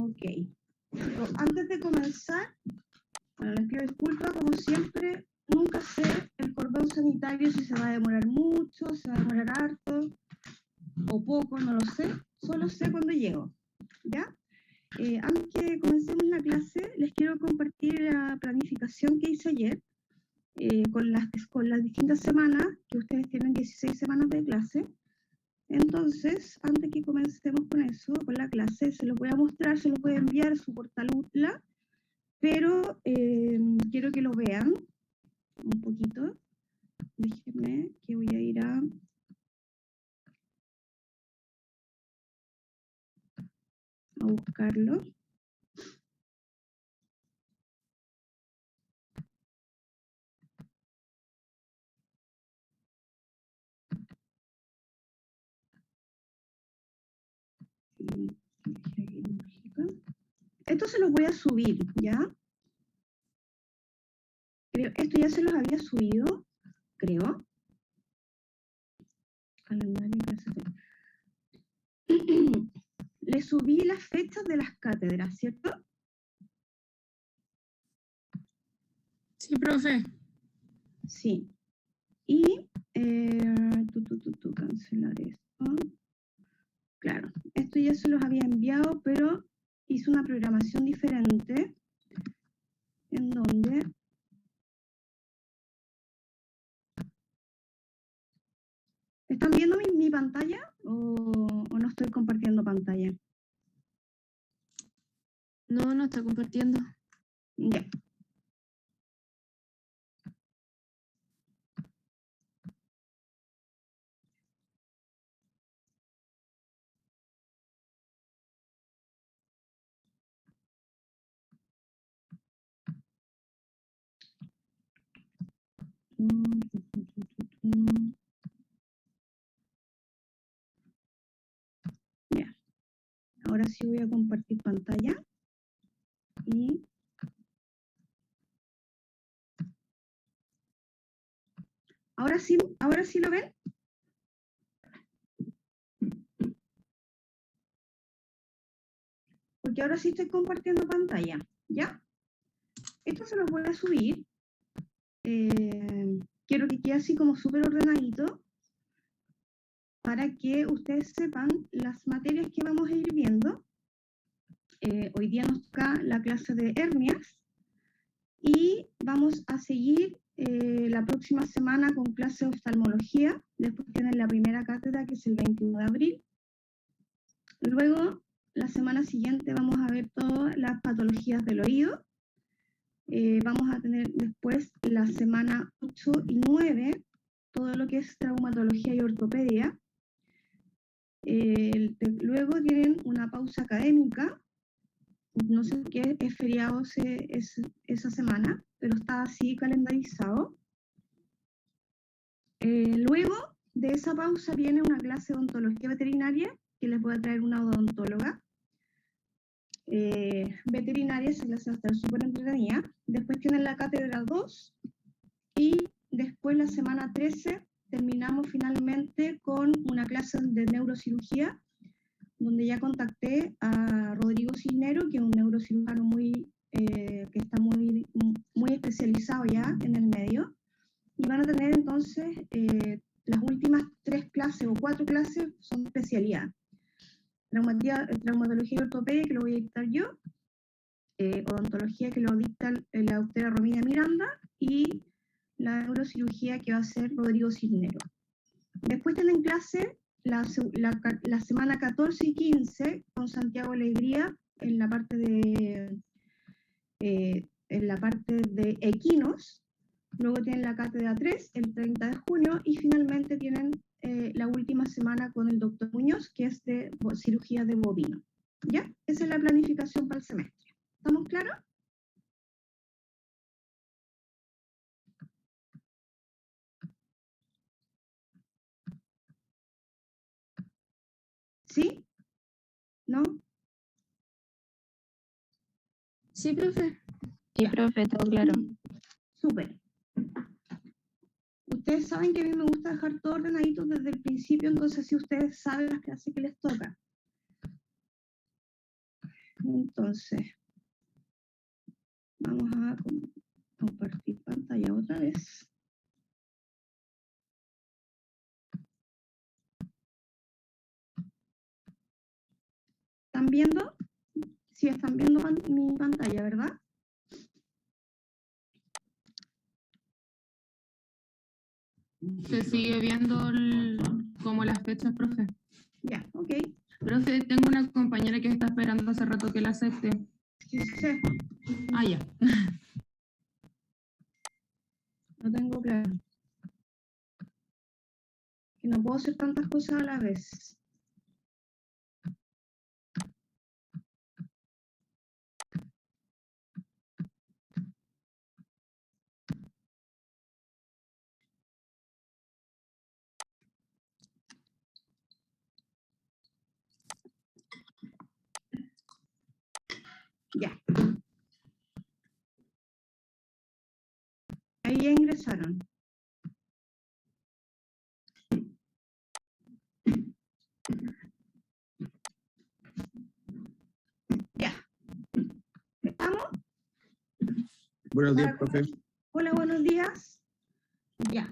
Ok. Pero antes de comenzar, bueno, les pido disculpas, como siempre, nunca sé el cordón sanitario si se va a demorar mucho, se va a demorar harto o poco, no lo sé. Solo sé cuando llego, ¿ya? Antes que comencemos la clase, les quiero compartir la planificación que hice ayer con las distintas semanas, que ustedes tienen 16 semanas de clase. Entonces, antes que comencemos con eso, con la clase, se los voy a mostrar, se los voy a enviar a su portal UTLA, pero quiero que lo vean un poquito. Déjenme que voy a ir a buscarlo. Esto se los voy a subir, ¿ya? Esto ya se los había subido, creo. Calendario Le subí las fechas de las cátedras, ¿cierto? Sí, profe. Sí. Y cancelar esto. Claro, esto ya se los había enviado, pero hice una programación diferente en donde ¿están viendo mi pantalla o no estoy compartiendo pantalla? No, no está compartiendo. Ya. Ya. Ahora sí voy a compartir pantalla. Y ahora sí lo ven. Porque ahora sí estoy compartiendo pantalla, ¿ya? Esto se los voy a subir. Quiero que quede así como súper ordenadito para que ustedes sepan las materias que vamos a ir viendo. Hoy día nos toca la clase de hernias y vamos a seguir la próxima semana con clase de oftalmología. Después tienen la primera cátedra, que es el 21 de abril. Luego, la semana siguiente vamos a ver todas las patologías del oído. Vamos a tener después la semana 8 y 9, todo lo que es traumatología y ortopedia. Luego tienen una pausa académica. No sé qué es feriado esa semana, pero está así calendarizado. Luego de esa pausa viene una clase de odontología veterinaria, que les voy a traer una odontóloga veterinaria. Esa clase va a estar súper entretenida. Después tienen la cátedra 2 y después la semana 13 terminamos finalmente con una clase de neurocirugía, donde ya contacté a Rodrigo Cisnero, que es un neurocirujano que está muy especializado ya en el medio, y van a tener entonces las últimas 3 clases o 4 clases son especialidad. Traumatología y ortopedia, que lo voy a dictar yo, odontología, que lo dicta la doctora Romina Miranda, y la neurocirugía, que va a ser Rodrigo Cisnero. Después tienen clase la semana 14 y 15 con Santiago Alegría en la parte de equinos. Luego tienen la cátedra 3 el 30 de junio y finalmente tienen la última semana con el doctor Muñoz, que es de cirugía de bovino. ¿Ya? Esa es la planificación para el semestre. ¿Estamos claros? ¿Sí? ¿No? Sí, profe. Sí, profe, todo claro. Súper. Ustedes saben que a mí me gusta dejar todo ordenadito desde el principio, entonces si ustedes saben las clases que les toca. Entonces, vamos a compartir pantalla otra vez. ¿Están viendo? Sí, están viendo mi pantalla, ¿verdad? Se sigue viendo como las fechas, profe. Ya, ok. Profe, tengo una compañera que está esperando hace rato que la acepte. Sí, sí. Ah, ya. No tengo claro. Que no puedo hacer tantas cosas a la vez. Ya. Ahí ya ingresaron. Ya. ¿Estamos? Buenos días, profe. Hola, buenos días. Ya.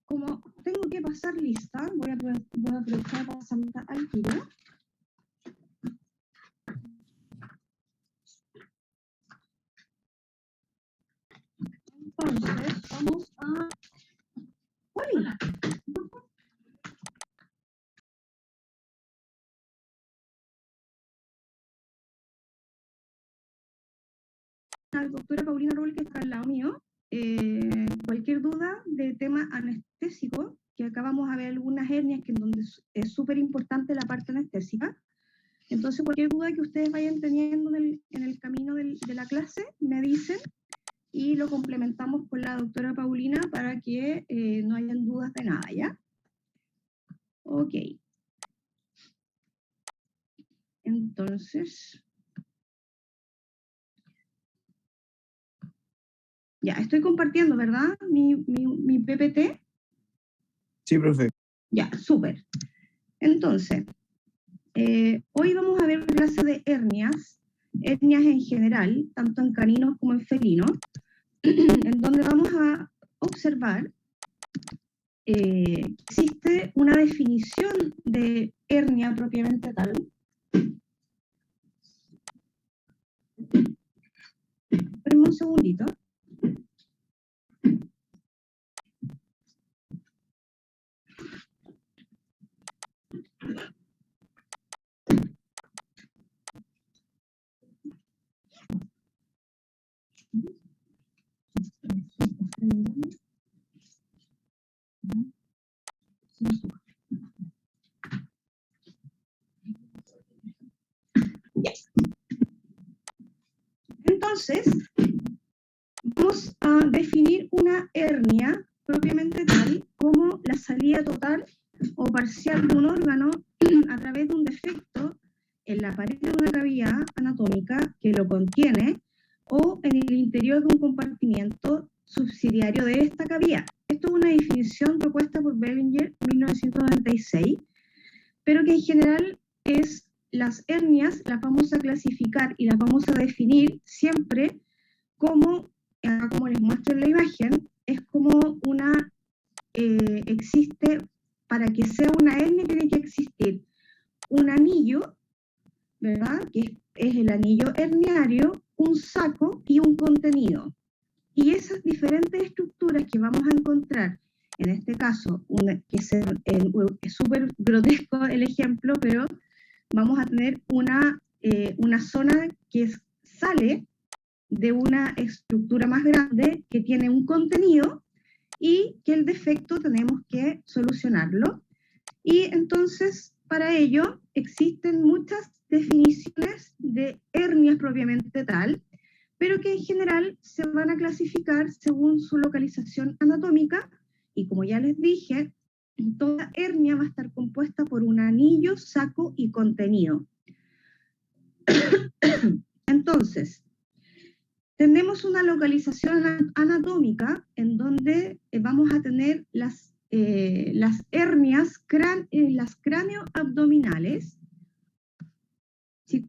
Como tengo que pasar lista, voy a aprovechar para pasar lista al tiro. Entonces, vamos a... ¡Hola! La doctora Paulina Robles, que está al lado mío. Cualquier duda de tema anestésico, que acá vamos a ver algunas hernias que en donde es súper importante la parte anestésica. Entonces, cualquier duda que ustedes vayan teniendo en el camino de la clase, me dicen y lo complementamos con la doctora Paulina para que no hayan dudas de nada, ¿ya? Ok. Entonces, ya, estoy compartiendo, ¿verdad? Mi PPT. Sí, profe. Ya, súper. Entonces, hoy vamos a ver una clase de hernias en general, tanto en caninos como en felinos, en donde vamos a observar existe una definición de hernia propiamente tal. Espérenme un segundito. Yes. Entonces, vamos a definir una hernia propiamente tal como la salida total o parcial de un órgano a través de un defecto en la pared de una cavidad anatómica que lo contiene o en el interior de un compartimiento subsidiario de esta cavidad. Esto es una definición propuesta por Bellinger en 1996, pero que en general es las hernias, las vamos a clasificar y las vamos a definir siempre como les muestro en la imagen, es como una, existe, para que sea una hernia tiene que existir un anillo, ¿verdad? Que es el anillo herniario, un saco y un contenido. Y esas diferentes estructuras que vamos a encontrar, en este caso, que es súper grotesco el ejemplo, pero vamos a tener una zona que sale de una estructura más grande que tiene un contenido y que el defecto tenemos que solucionarlo. Y entonces, para ello, existen muchas definiciones de hernias propiamente tal, pero que en general se van a clasificar según su localización anatómica, y como ya les dije, toda hernia va a estar compuesta por un anillo, saco y contenido. Entonces, tenemos una localización anatómica en donde vamos a tener las hernias, las cráneoabdominales. Sí,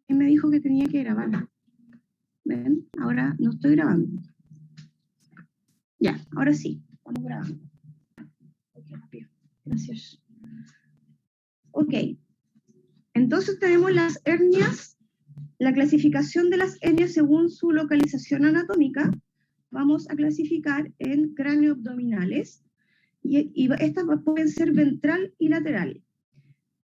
me dijo Ya, ahora sí, estamos grabando. Ok, rápido. Gracias. Ok, entonces tenemos las hernias, la clasificación de las hernias según su localización anatómica. Vamos a clasificar en cráneo-abdominales, y estas pueden ser ventral y lateral.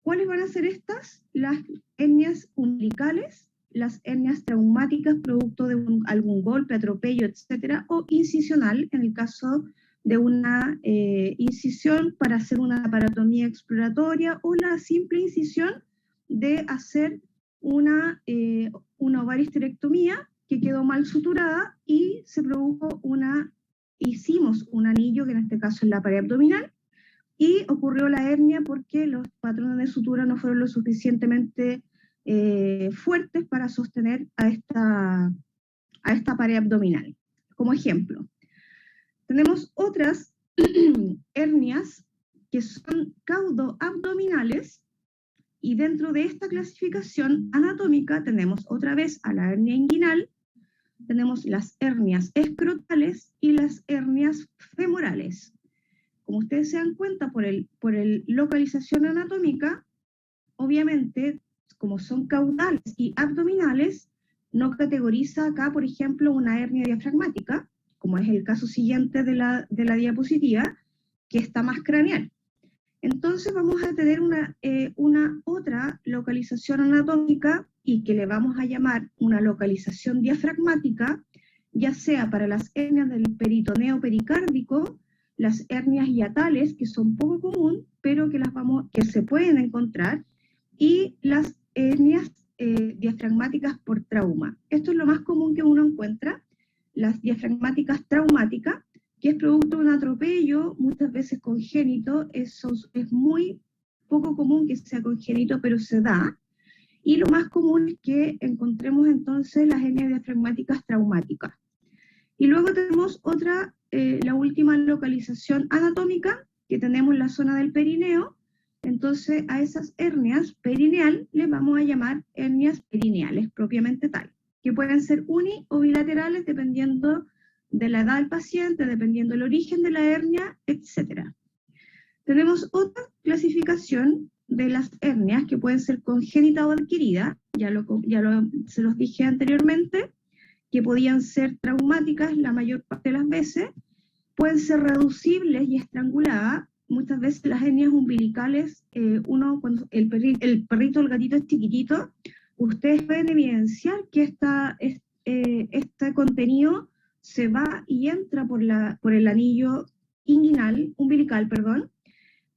¿Cuáles van a ser estas? Las hernias umbilicales, las hernias traumáticas producto de algún golpe, atropello, etcétera, o incisional, en el caso de una incisión para hacer una aparatomía exploratoria, o la simple incisión de hacer una ovaristerectomía que quedó mal suturada y se produjo hicimos un anillo, que en este caso es la pared abdominal, y ocurrió la hernia porque los patrones de sutura no fueron lo suficientemente fuertes para sostener a esta pared abdominal. Como ejemplo, tenemos otras hernias que son caudoabdominales, y dentro de esta clasificación anatómica tenemos otra vez a la hernia inguinal, tenemos las hernias escrotales y las hernias femorales. Como ustedes se dan cuenta por el localización anatómica, obviamente, como son caudales y abdominales, no categoriza acá, por ejemplo, una hernia diafragmática, como es el caso siguiente de la diapositiva, que está más craneal. Entonces vamos a tener una otra localización anatómica, y que le vamos a llamar una localización diafragmática, ya sea para las hernias del peritoneo pericárdico, las hernias hiatales, que son poco común, pero que se pueden encontrar, y las hernias diafragmáticas por trauma. Esto es lo más común que uno encuentra, las diafragmáticas traumáticas, que es producto de un atropello, muchas veces congénito. Eso es muy poco común que sea congénito, pero se da. Y lo más común es que encontremos entonces las hernias diafragmáticas traumáticas. Y luego tenemos otra, la última localización anatómica, que tenemos la zona del perineo. Entonces a esas hernias perineal les vamos a llamar hernias perineales propiamente tal, que pueden ser uni o bilaterales dependiendo de la edad del paciente, dependiendo del origen de la hernia, etc. Tenemos otra clasificación de las hernias que pueden ser congénita o adquirida, se los dije anteriormente, que podían ser traumáticas la mayor parte de las veces, pueden ser reducibles y estranguladas. Muchas veces las hernias umbilicales, cuando el perrito o el gatito es chiquitito, ustedes pueden evidenciar que este contenido se va y entra por el anillo umbilical,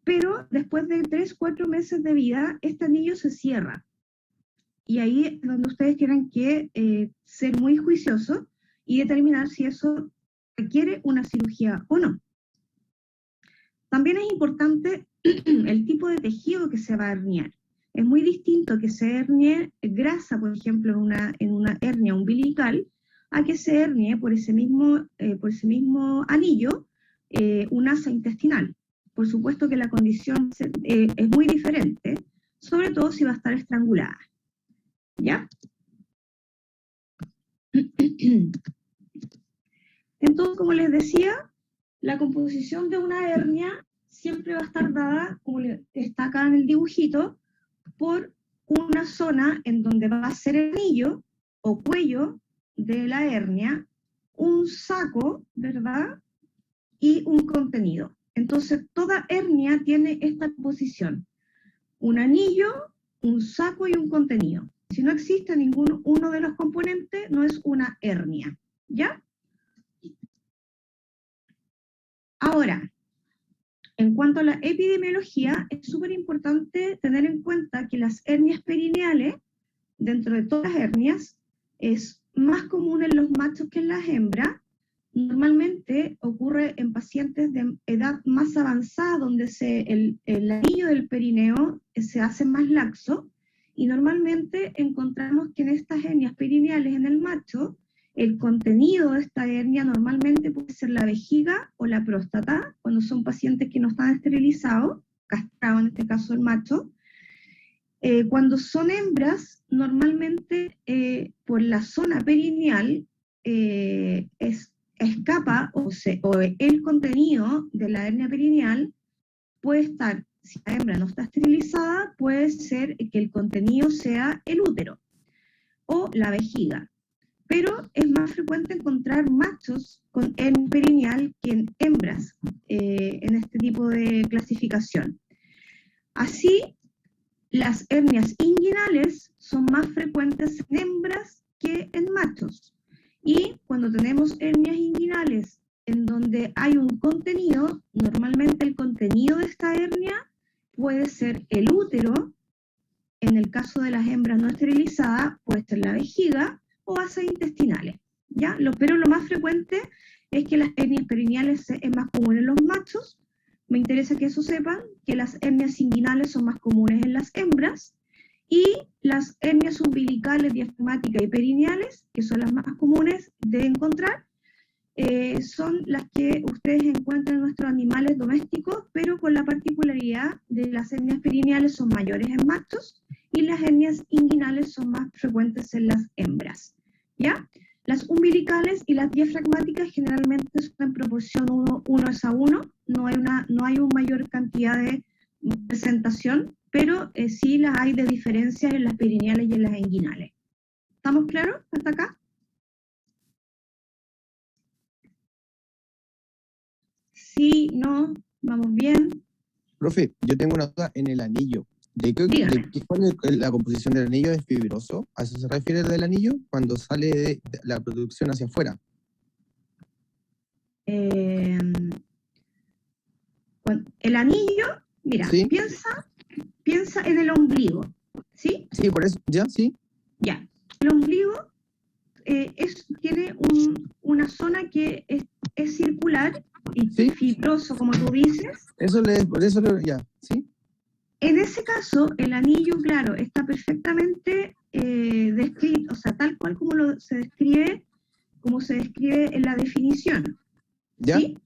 pero después de 3-4 meses de vida, este anillo se cierra. Y ahí es donde ustedes tienen que ser muy juiciosos y determinar si eso requiere una cirugía o no. También es importante el tipo de tejido que se va a herniar. Es muy distinto que se hernie grasa, por ejemplo, en una hernia umbilical, a que se hernie por ese mismo anillo un asa intestinal. Por supuesto que la condición es muy diferente, sobre todo si va a estar estrangulada. ¿Ya? Entonces, como les decía, la composición de una hernia siempre va a estar dada, como está acá en el dibujito, por una zona en donde va a ser el anillo o cuello de la hernia, un saco, ¿verdad? Y un contenido. Entonces, toda hernia tiene esta composición: un anillo, un saco y un contenido. Si no existe uno de los componentes, no es una hernia, ¿ya? Ahora, en cuanto a la epidemiología, es súper importante tener en cuenta que las hernias perineales, dentro de todas las hernias, es más común en los machos que en las hembras. Normalmente ocurre en pacientes de edad más avanzada, donde el anillo del perineo se hace más laxo, y normalmente encontramos que en estas hernias perineales en el macho, el contenido de esta hernia normalmente puede ser la vejiga o la próstata, cuando son pacientes que no están esterilizados, castrados en este caso el macho. Cuando son hembras, normalmente por la zona perineal es escapa o el contenido de la hernia perineal puede estar, si la hembra no está esterilizada, puede ser que el contenido sea el útero o la vejiga. Pero es más frecuente encontrar machos con hernia perineal que en hembras en este tipo de clasificación. Así, las hernias inguinales son más frecuentes en hembras que en machos. Y cuando tenemos hernias inguinales en donde hay un contenido, normalmente el contenido de esta hernia puede ser el útero, en el caso de las hembras no esterilizadas, puede ser la vejiga o bases intestinales, ¿ya? Pero lo más frecuente es que las hernias perineales es más común en los machos. Me interesa que eso sepan, que las hernias inguinales son más comunes en las hembras, y las hernias umbilicales, diafragmáticas y perineales, que son las más comunes de encontrar, son las que ustedes encuentran en nuestros animales domésticos, pero con la particularidad de las hernias perineales son mayores en machos y las hernias inguinales son más frecuentes en las hembras, ¿ya? Las umbilicales y las diafragmáticas generalmente son en proporción 1:1, no hay una mayor cantidad de presentación, pero sí las hay de diferencias en las perineales y en las inguinales. ¿Estamos claros hasta acá? Sí, no, vamos bien. Profe, yo tengo una duda en el anillo. ¿Cuál es la composición del anillo? ¿Es fibroso? ¿A eso se refiere del anillo? Cuando sale de la producción hacia afuera. El anillo, mira, ¿Sí? piensa en el ombligo, ¿sí? Sí, por eso, ¿ya? Sí. Ya, el ombligo tiene una zona que es circular y ¿Sí? fibroso, como tú dices. Por eso, ya, ¿sí? En ese caso, el anillo, claro, está perfectamente descrito, o sea, tal cual como se describe en la definición. ¿Ya? ¿Sí?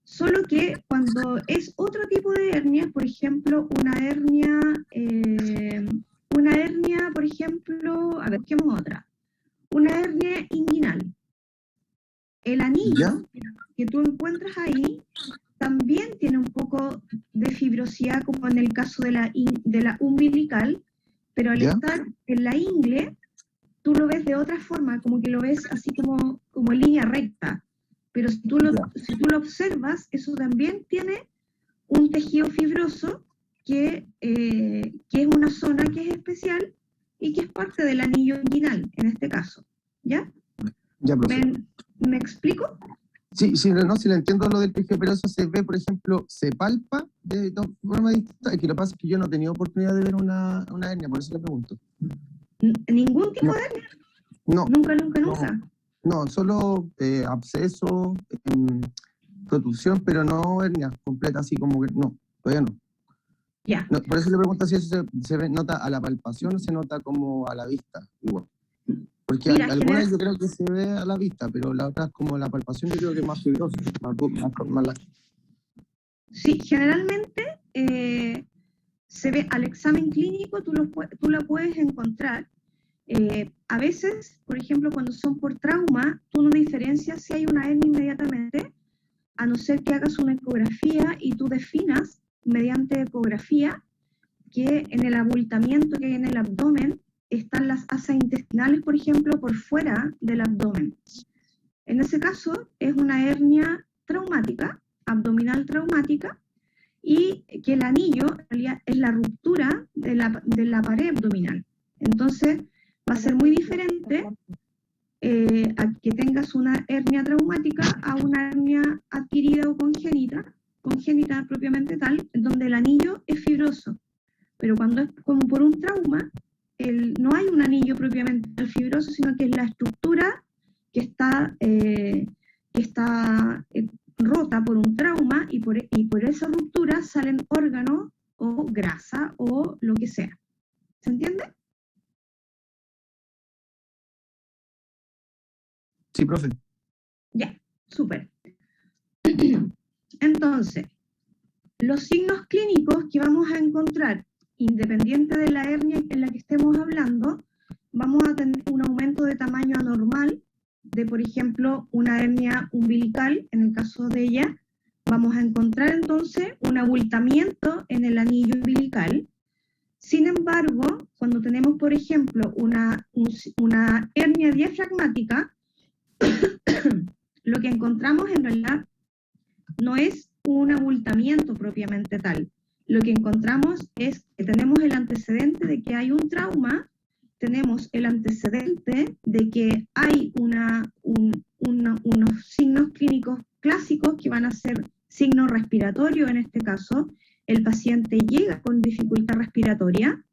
Solo que cuando es otro tipo de hernia, por ejemplo, una hernia, por ejemplo, a ver, busquemos otra. Una hernia inguinal. El anillo que tú encuentras ahí también tiene un poco de fibrosidad, como en el caso de la umbilical, pero al estar en la ingle, tú lo ves de otra forma, como que lo ves así como en línea recta. Pero si tú lo observas, eso también tiene un tejido fibroso que es una zona que es especial y que es parte del anillo inguinal, en este caso. ¿Ya? Ya, profe. ¿Me explico? Sí, si lo entiendo lo del tejido peloso, se ve, por ejemplo, se palpa de forma distinta. Es que lo que pasa es que yo no he tenido oportunidad de ver una hernia, por eso le pregunto. ¿Ningún tipo de hernia? No. Nunca. No, solo absceso, protusión, pero no hernia completa, así como que no, todavía no. Ya. No, por eso le pregunto si eso se nota a la palpación o se nota como a la vista, igual. Porque mira, algunas yo creo que se ve a la vista, pero la otra, como la palpación, yo creo que es más fibrosa, más sí, generalmente se ve al examen clínico, tú la puedes encontrar. A veces, por ejemplo, cuando son por trauma, tú no diferencias si hay una hernia inmediatamente, a no ser que hagas una ecografía y tú definas mediante ecografía que en el abultamiento que hay en el abdomen están las asas intestinales, por ejemplo, por fuera del abdomen. En ese caso, es una hernia traumática, abdominal traumática, y que el anillo en realidad es la ruptura de la pared abdominal. Entonces, va a ser muy diferente a que tengas una hernia traumática a una hernia adquirida o congénita propiamente tal, donde el anillo es fibroso. Pero cuando es como por un trauma, no hay un anillo propiamente fibroso, sino que es la estructura que está rota por un trauma, y por esa ruptura salen órganos o grasa o lo que sea. ¿Se entiende? Sí, profe. Ya, súper. Entonces, los signos clínicos que vamos a encontrar, independiente de la hernia en la que estemos hablando, vamos a tener un aumento de tamaño anormal de, por ejemplo, una hernia umbilical, en el caso de ella, vamos a encontrar entonces un abultamiento en el anillo umbilical. Sin embargo, cuando tenemos, por ejemplo, una hernia diafragmática, lo que encontramos en realidad no es un abultamiento propiamente tal. Lo que encontramos es que tenemos el antecedente de que hay un trauma, tenemos el antecedente de que hay unos signos clínicos clásicos que van a ser signos respiratorios en este caso. El paciente llega con dificultad respiratoria,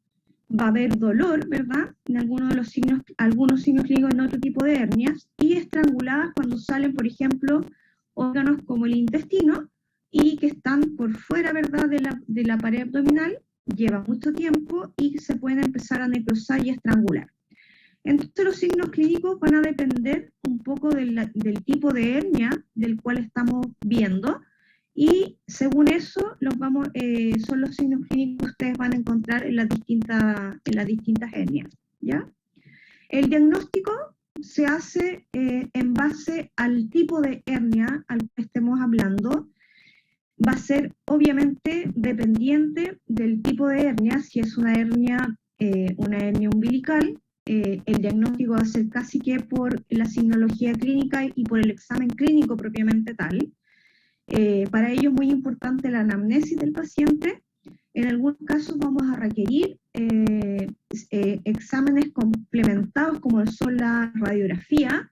va a haber dolor, ¿verdad? En algunos signos clínicos en otro tipo de hernias, y estranguladas cuando salen, por ejemplo, órganos como el intestino, y que están por fuera, ¿verdad?, de la pared abdominal, lleva mucho tiempo y se pueden empezar a necrosar y estrangular. Entonces los signos clínicos van a depender un poco del tipo de hernia del cual estamos viendo, y según eso son los signos clínicos que ustedes van a encontrar en las distintas hernias, ¿ya? El diagnóstico se hace en base al tipo de hernia al que estemos hablando. Va a ser obviamente dependiente del tipo de hernia. Si es una hernia umbilical, el diagnóstico va a ser casi que por la signología clínica y por el examen clínico propiamente tal. Para ello es muy importante la anamnesis del paciente. En algunos casos vamos a requerir exámenes complementados, como son la radiografía,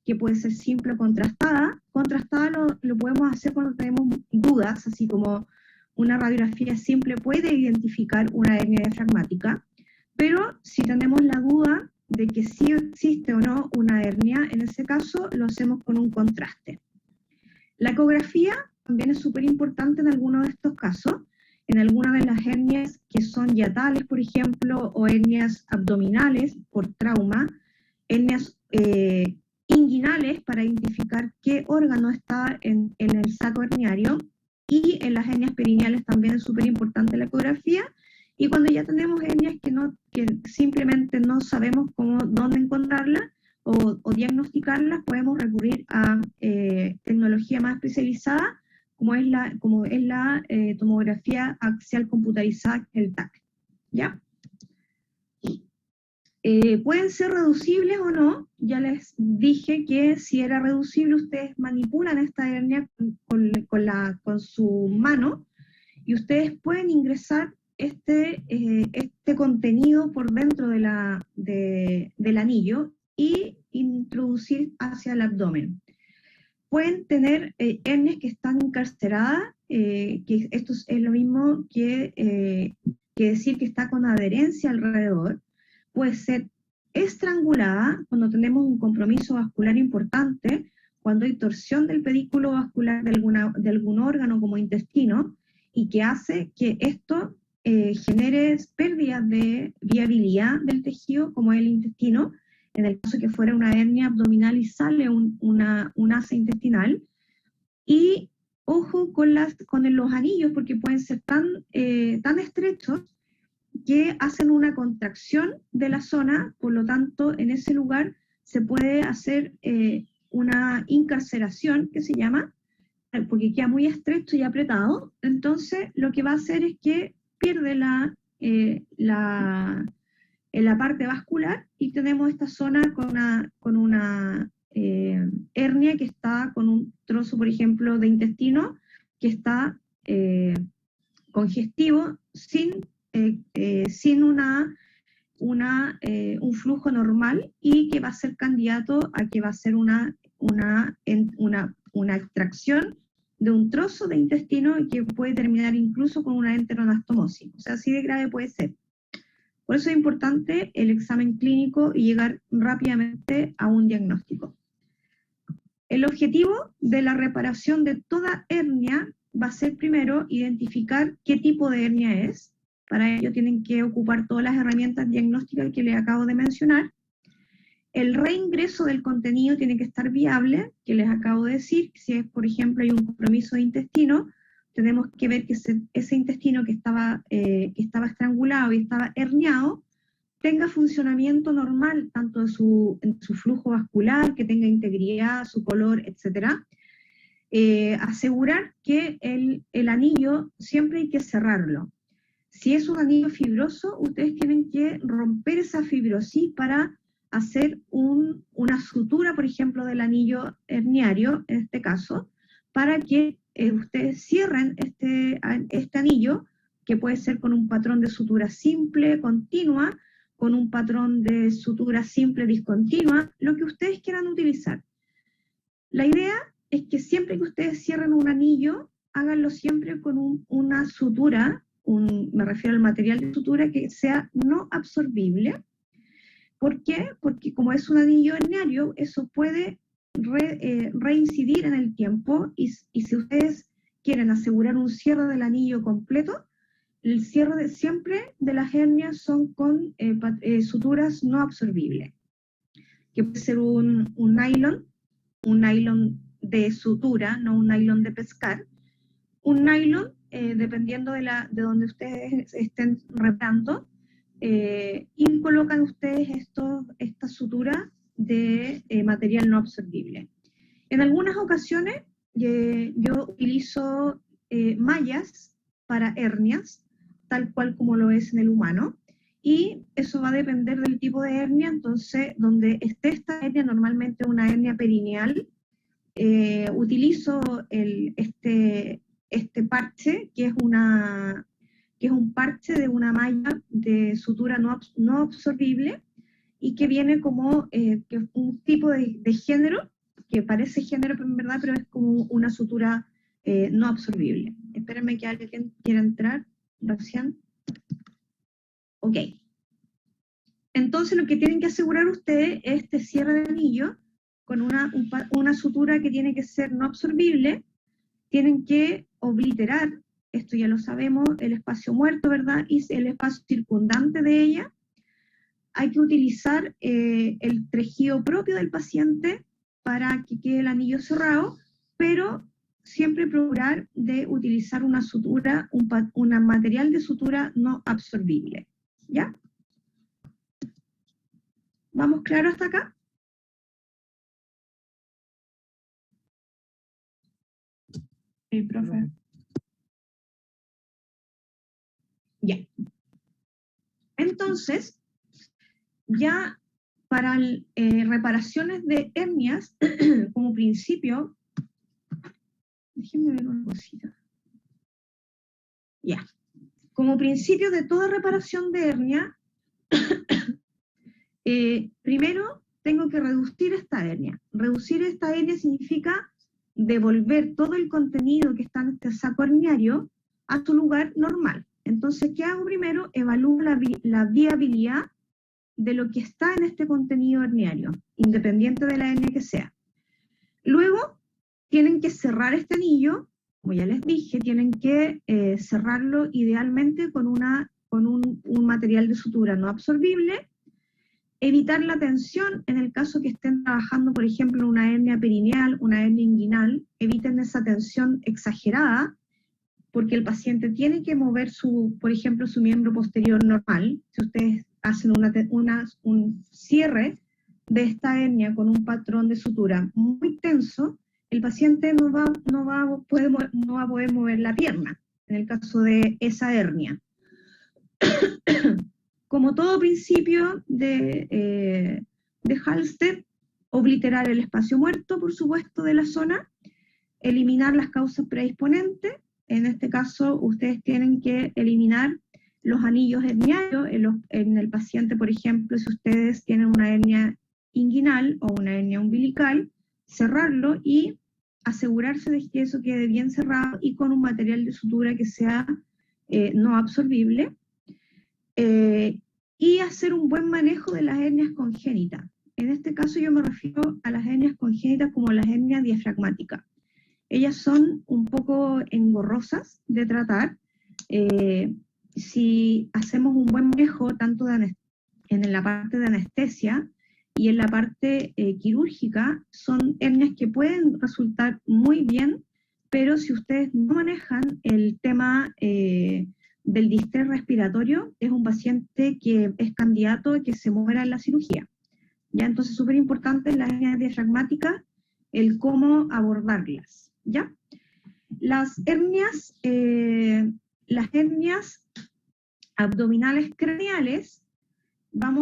que puede ser simple o contrastada. Contrastada lo podemos hacer cuando tenemos dudas, así como una radiografía simple puede identificar una hernia diafragmática, pero si tenemos la duda de que sí existe o no una hernia, en ese caso lo hacemos con un contraste. La ecografía también es súper importante en algunos de estos casos. En algunas de las hernias que son hiatales, por ejemplo, o hernias abdominales por trauma, hernias inguinales para identificar qué órgano está en el saco herniario, y en las hernias perineales también es súper importante la ecografía. Y cuando ya tenemos hernias que simplemente no sabemos dónde encontrarlas o diagnosticarlas, podemos recurrir a tecnología más especializada, como es la tomografía axial computarizada, el TAC, ¿ya? Pueden ser reducibles o no. Ya les dije que si era reducible, ustedes manipulan esta hernia con su mano, y ustedes pueden ingresar este contenido por dentro del anillo y introducir hacia el abdomen. Pueden tener hernias que están encarceradas, que esto es lo mismo que decir que está con adherencia alrededor. Puede ser estrangulada cuando tenemos un compromiso vascular importante, cuando hay torsión del pedículo vascular de algún órgano como intestino, y que hace que esto genere pérdidas de viabilidad del tejido, como es el intestino, en el caso que fuera una hernia abdominal y sale un asa intestinal. Y ojo con los anillos, porque pueden ser tan estrechos que hacen una contracción de la zona. Por lo tanto, en ese lugar se puede hacer una incarceración, que se llama, porque queda muy estrecho y apretado. Entonces, lo que va a hacer es que pierde la parte vascular, y tenemos esta zona con una hernia que está con un trozo, por ejemplo, de intestino que está congestivo, sin un flujo normal, y que va a ser candidato a que va a ser una extracción de un trozo de intestino, y que puede terminar incluso con una enteroanastomosis. O sea, así de grave puede ser. Por eso es importante el examen clínico y llegar rápidamente a un diagnóstico. El objetivo de la reparación de toda hernia va a ser primero identificar qué tipo de hernia es. Para ello tienen que ocupar todas las herramientas diagnósticas que les acabo de mencionar. El reingreso del contenido tiene que estar viable, que les acabo de decir. Si es, por ejemplo, hay un compromiso de intestino, tenemos que ver que ese intestino que estaba estrangulado y estaba herniado tenga funcionamiento normal, tanto en su flujo vascular, que tenga integridad, su color, etc. Asegurar que el anillo siempre hay que cerrarlo. Si es un anillo fibroso, ustedes tienen que romper esa fibrosis para hacer una sutura, por ejemplo, del anillo herniario, en este caso, para que ustedes cierren este anillo, que puede ser con un patrón de sutura simple, continua, con un patrón de sutura simple, discontinua, lo que ustedes quieran utilizar. La idea es que siempre que ustedes cierren un anillo, háganlo siempre con una sutura, me refiero al material de sutura, que sea no absorbible. ¿Por qué? Porque como es un anillo herniario, eso puede reincidir en el tiempo, y si ustedes quieren asegurar un cierre del anillo completo, el cierre siempre de las hernias son con suturas no absorbibles, que puede ser un nylon de sutura, no un nylon de pescar, un nylon, dependiendo de donde ustedes estén reparando, y colocan ustedes estas suturas de material no absorbible. En algunas ocasiones yo utilizo mallas para hernias, tal cual como lo es en el humano, y eso va a depender del tipo de hernia. Entonces, donde esté esta hernia, normalmente una hernia perineal, utilizo este parche, que es un parche de una malla de sutura no absorbible, y que viene como que un tipo de género, que parece género en verdad, pero es como una sutura no absorbible. Espérenme que alguien quiera entrar, Roxanne. Ok. Entonces lo que tienen que asegurar ustedes es este cierre de anillo con una sutura que tiene que ser no absorbible. Tienen que obliterar, esto ya lo sabemos, el espacio muerto, ¿verdad? Y el espacio circundante de ella. Hay que utilizar el tejido propio del paciente para que quede el anillo cerrado, pero siempre procurar de utilizar una sutura, un material de sutura no absorbible. ¿Ya? ¿Vamos claro hasta acá? Sí, profe. Ya. Entonces, ya para reparaciones de hernias, como principio, déjenme ver una cosita. Ya. Como principio de toda reparación de hernia, primero tengo que reducir esta hernia. Reducir esta hernia significa devolver todo el contenido que está en este saco herniario a su lugar normal. Entonces, ¿qué hago primero? Evalúo la viabilidad de lo que está en este contenido herniario, independiente de la hernia que sea. Luego, tienen que cerrar este anillo, como ya les dije, tienen que cerrarlo idealmente con un material de sutura no absorbible. Evitar la tensión en el caso que estén trabajando, por ejemplo, una hernia perineal, una hernia inguinal. Eviten esa tensión exagerada, porque el paciente tiene que mover por ejemplo, su miembro posterior normal. Si ustedes hacen un cierre de esta hernia con un patrón de sutura muy tenso, el paciente no va a poder mover la pierna, en el caso de esa hernia. Como todo principio de Halsted, obliterar el espacio muerto, por supuesto, de la zona, eliminar las causas predisponentes. En este caso, ustedes tienen que eliminar los anillos herniarios en el paciente, por ejemplo, si ustedes tienen una hernia inguinal o una hernia umbilical, cerrarlo y asegurarse de que eso quede bien cerrado y con un material de sutura que sea no absorbible. Y hacer un buen manejo de las hernias congénitas. En este caso yo me refiero a las hernias congénitas como las hernias diafragmáticas. Ellas son un poco engorrosas de tratar. Si hacemos un buen manejo tanto en la parte de anestesia y en la parte quirúrgica, son hernias que pueden resultar muy bien, pero si ustedes no manejan el tema del distrés respiratorio, es un paciente que es candidato a que se muera en la cirugía. ¿Ya? Entonces, súper importante en las hernias diafragmáticas el cómo abordarlas. ¿Ya? Las hernias abdominales craneales las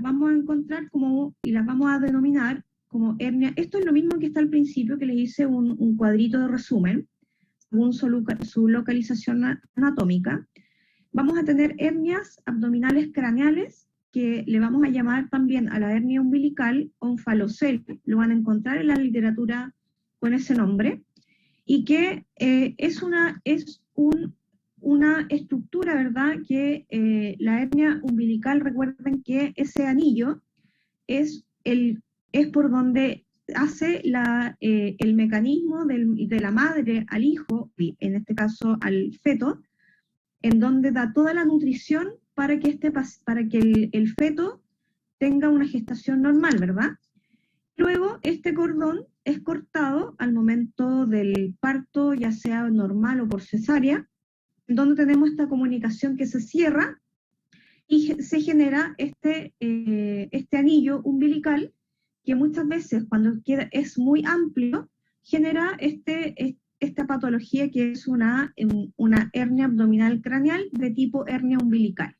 vamos a encontrar como, y las vamos a denominar como hernia. Esto es lo mismo que está al principio, que les hice un cuadrito de resumen, según su localización anatómica. Vamos a tener hernias abdominales craneales, que le vamos a llamar también a la hernia umbilical onfalocele. Lo van a encontrar en la literatura con ese nombre, y que es una estructura, ¿verdad? Que la hernia umbilical, recuerden que ese anillo es por donde hace el mecanismo de la madre al hijo, y en este caso al feto, en donde da toda la nutrición para que el feto tenga una gestación normal, ¿verdad? Luego, este cordón es cortado al momento del parto, ya sea normal o por cesárea, donde tenemos esta comunicación que se cierra y se genera este anillo umbilical, que muchas veces, cuando es muy amplio, genera esta patología que es una hernia abdominal craneal de tipo hernia umbilical.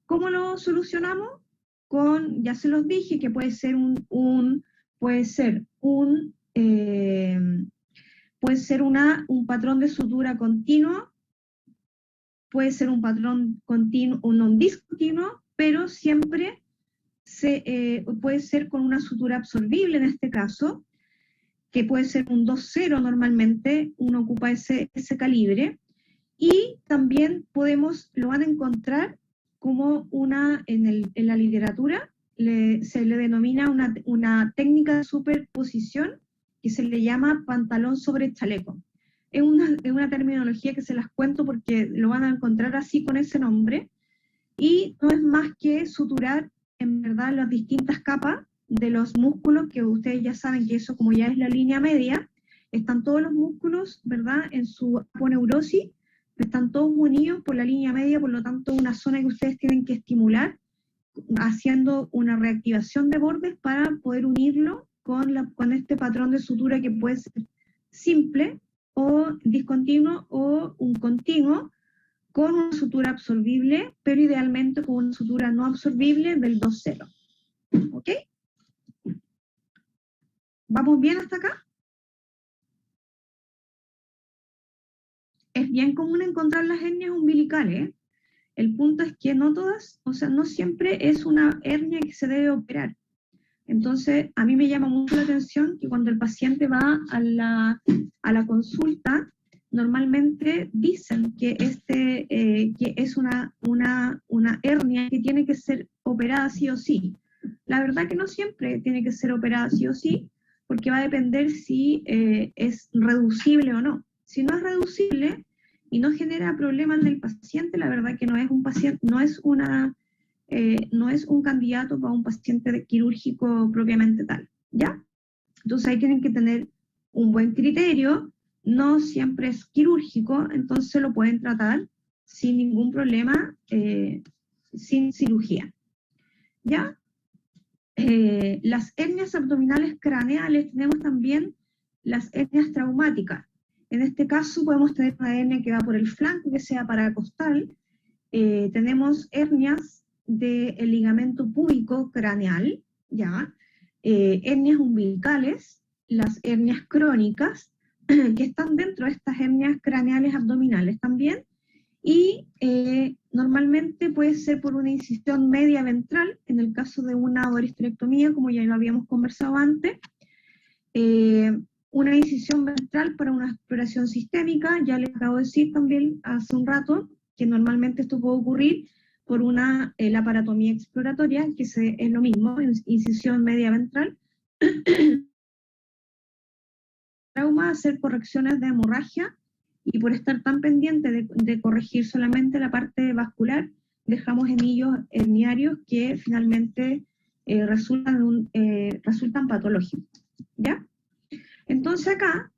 ¿Cómo lo solucionamos? Ya se los dije, que puede ser un patrón de sutura continuo, puede ser un patrón continuo, un discontinuo, pero siempre puede ser con una sutura absorbible en este caso, que puede ser un 2-0 normalmente, uno ocupa ese calibre, y también lo van a encontrar como en la literatura, se le denomina una técnica de superposición que se le llama pantalón sobre chaleco. Es una terminología que se las cuento porque lo van a encontrar así con ese nombre, y no es más que suturar en verdad las distintas capas de los músculos, que ustedes ya saben que eso, como ya es la línea media, están todos los músculos, ¿verdad?, en su aponeurosis, están todos unidos por la línea media, por lo tanto una zona que ustedes tienen que estimular haciendo una reactivación de bordes para poder unirlo con este patrón de sutura, que puede ser simple o discontinuo o un continuo, con una sutura absorbible, pero idealmente con una sutura no absorbible del 2-0. ¿Ok? ¿Vamos bien hasta acá? Es bien común encontrar las hernias umbilicales. El punto es que no todas, o sea, no siempre es una hernia que se debe operar. Entonces, a mí me llama mucho la atención que cuando el paciente va a la consulta, normalmente dicen que es una hernia que tiene que ser operada sí o sí. La verdad que no siempre tiene que ser operada sí o sí, porque va a depender si es reducible o no. Si no es reducible y no genera problemas en el paciente, la verdad que no es un candidato para un paciente quirúrgico propiamente tal, ¿ya? Entonces ahí tienen que tener un buen criterio, no siempre es quirúrgico, entonces lo pueden tratar sin ningún problema, sin cirugía, ¿ya? Las hernias abdominales craneales, tenemos también las hernias traumáticas. En este caso podemos tener una hernia que va por el flanco, que sea paracostal. Tenemos hernias del ligamento púbico craneal, ¿ya? Hernias umbilicales, las hernias crónicas, que están dentro de estas hernias craneales abdominales también, y normalmente puede ser por una incisión media ventral, en el caso de una ovarohisterectomía, como ya lo habíamos conversado antes, una incisión ventral para una exploración sistémica, ya les acabo de decir también hace un rato, que normalmente esto puede ocurrir por una laparatomía exploratoria, que es lo mismo, incisión media ventral. Trauma, hacer correcciones de hemorragia, y por estar tan pendiente de corregir solamente la parte vascular, dejamos hemillos herniarios que finalmente resultan patológicos, ¿ya? Entonces acá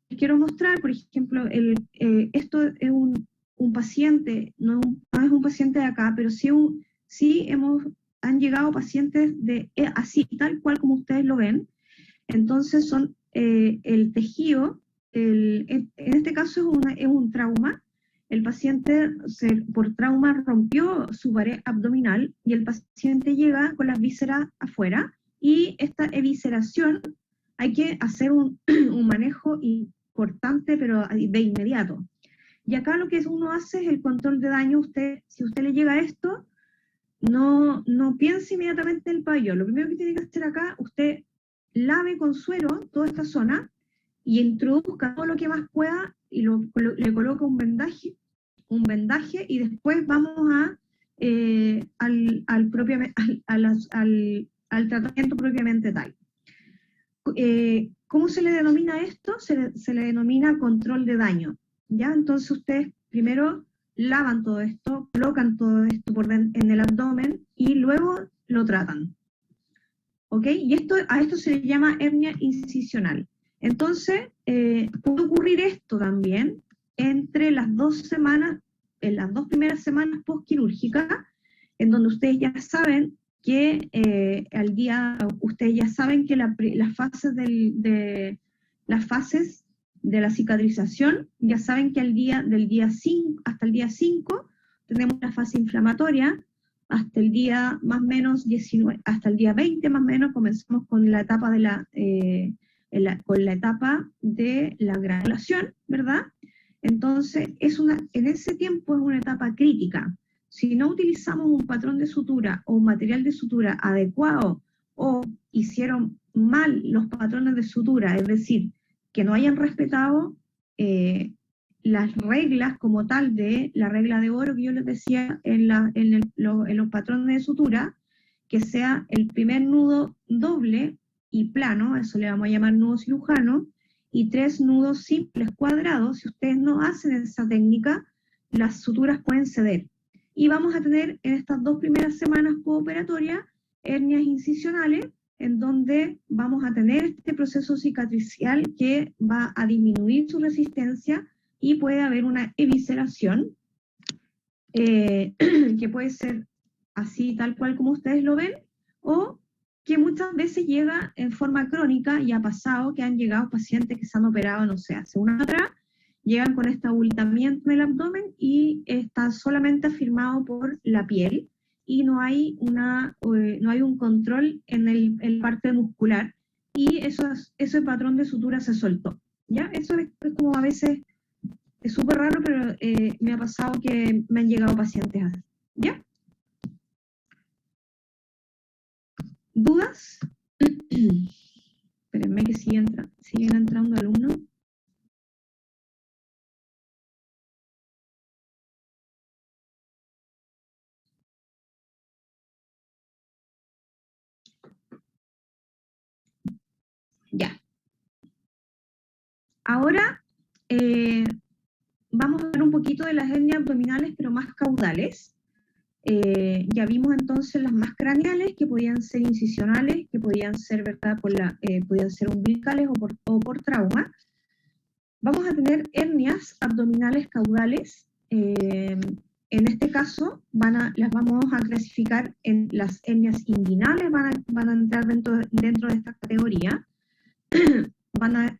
les quiero mostrar, por ejemplo, esto es un paciente, no es un paciente de acá, pero sí, han llegado pacientes así, tal cual como ustedes lo ven. Entonces son el tejido, en este caso es un trauma. El paciente por trauma rompió su pared abdominal y el paciente llega con las vísceras afuera, y esta evisceración hay que hacer un manejo importante, pero de inmediato. Y acá lo que uno hace es el control de daño. Si usted le llega a esto, no piense inmediatamente en el pabellón. Lo primero que tiene que hacer acá, usted lave con suero toda esta zona y introduzca todo lo que más pueda y le coloca un vendaje, y después vamos al tratamiento propiamente tal. ¿Cómo se le denomina esto? Se le denomina control de daño, ¿ya? Entonces ustedes primero lavan todo esto, colocan todo esto en el abdomen y luego lo tratan, ¿ok? Y a esto se le llama hernia incisional. Entonces, puede ocurrir esto también entre las 2 semanas, en las 2 primeras semanas postquirúrgicas, en donde ustedes ya saben que las fases de la cicatrización, ya saben que del día 5 hasta el día 5 tenemos la fase inflamatoria, hasta el día más o menos 19, hasta el día 20 más o menos comenzamos con la etapa de la granulación, ¿verdad? Entonces, en ese tiempo es una etapa crítica. Si no utilizamos un patrón de sutura o un material de sutura adecuado, o hicieron mal los patrones de sutura, es decir, que no hayan respetado las reglas como tal de la regla de oro que yo les decía en los patrones de sutura, que sea el primer nudo doble y plano, eso le vamos a llamar nudo cirujano, y 3 nudos simples cuadrados. Si ustedes no hacen esa técnica, las suturas pueden ceder. Y vamos a tener en estas 2 primeras semanas pooperatorias hernias incisionales, en donde vamos a tener este proceso cicatricial que va a disminuir su resistencia y puede haber una evisceración, que puede ser así tal cual como ustedes lo ven, o que muchas veces llega en forma crónica, y ha pasado que han llegado pacientes que se han operado, no sé, hace una atrás, llegan con este abultamiento en el abdomen y está solamente afirmado por la piel, y no hay un control en la parte muscular, y ese patrón de sutura se soltó, ¿ya? Eso es como a veces, es súper raro, pero me ha pasado que me han llegado pacientes así, ¿ya? ¿Dudas? Espérenme que siguen entrando alumnos. Ya. Ahora vamos a hablar un poquito de las hernias abdominales, pero más caudales. Ya vimos entonces las más craneales, que podían ser incisionales, que podían ser, ¿verdad?, podían ser umbilicales o por trauma. Vamos a tener hernias abdominales caudales. En este caso las vamos a clasificar en las hernias inguinales, van a entrar dentro de esta categoría. Van a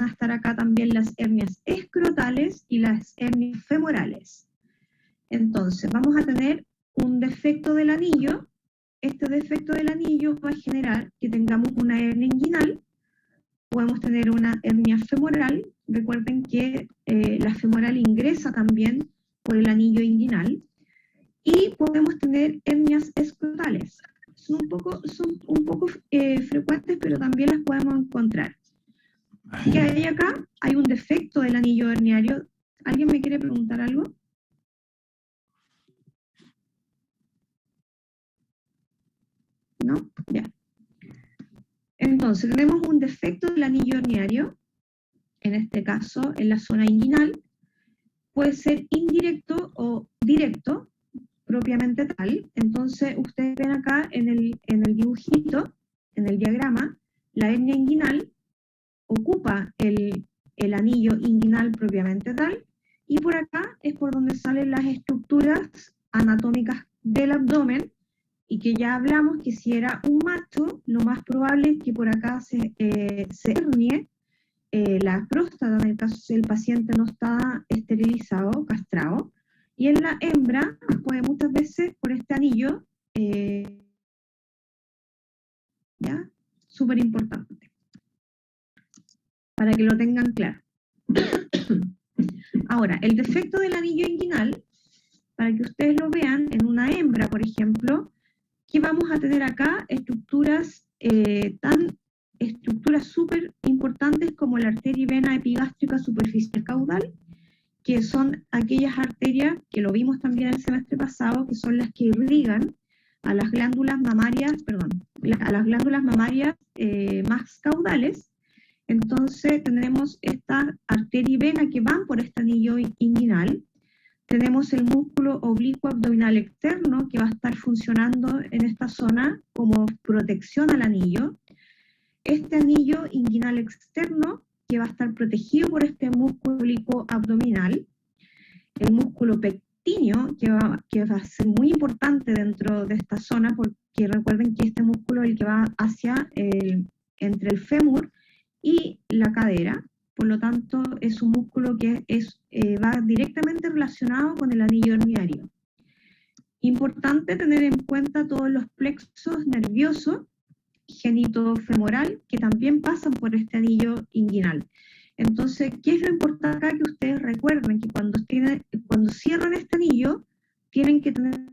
estar acá también las hernias escrotales y las hernias femorales. Entonces, vamos a tener un defecto del anillo. Este defecto del anillo va a generar que tengamos una hernia inguinal. Podemos tener una hernia femoral. Recuerden que la femoral ingresa también por el anillo inguinal. Y podemos tener hernias escrotales. Son un poco frecuentes, pero también las podemos encontrar. ¿Qué hay acá? Hay un defecto del anillo herniario. ¿Alguien me quiere preguntar algo? ¿No? Ya. Entonces, tenemos un defecto del anillo herniario, en este caso, en la zona inguinal. Puede ser indirecto o directo, propiamente tal. Entonces, ustedes ven acá en el dibujito, en el diagrama, la hernia inguinal ocupa el anillo inguinal propiamente tal, y por acá es por donde salen las estructuras anatómicas del abdomen, y que ya hablamos que si era un macho, lo más probable es que por acá se hernie la próstata, en el caso si el paciente no está esterilizado, castrado, y en la hembra, pues muchas veces por este anillo, ¿ya? Súper importante, para que lo tengan claro. Ahora, el defecto del anillo inguinal, para que ustedes lo vean, en una hembra, por ejemplo, que vamos a tener acá estructuras estructuras súper importantes como la arteria y vena epigástrica superficial caudal, que son aquellas arterias, que lo vimos también el semestre pasado, que son las que irrigan a las glándulas mamarias, más caudales. Entonces tenemos esta arteria y vena que van por este anillo inguinal. Tenemos el músculo oblicuo abdominal externo que va a estar funcionando en esta zona como protección al anillo. Este anillo inguinal externo que va a estar protegido por este músculo oblicuo abdominal. El músculo pectíneo que va a ser muy importante dentro de esta zona, porque recuerden que este músculo es el que va hacia entre el fémur y la cadera. Por lo tanto, es un músculo que va directamente relacionado con el anillo herniario. Importante tener en cuenta todos los plexos nerviosos genitofemoral que también pasan por este anillo inguinal. Entonces, ¿qué es lo importante acá? Que ustedes recuerden que cuando cierran este anillo, tienen que tener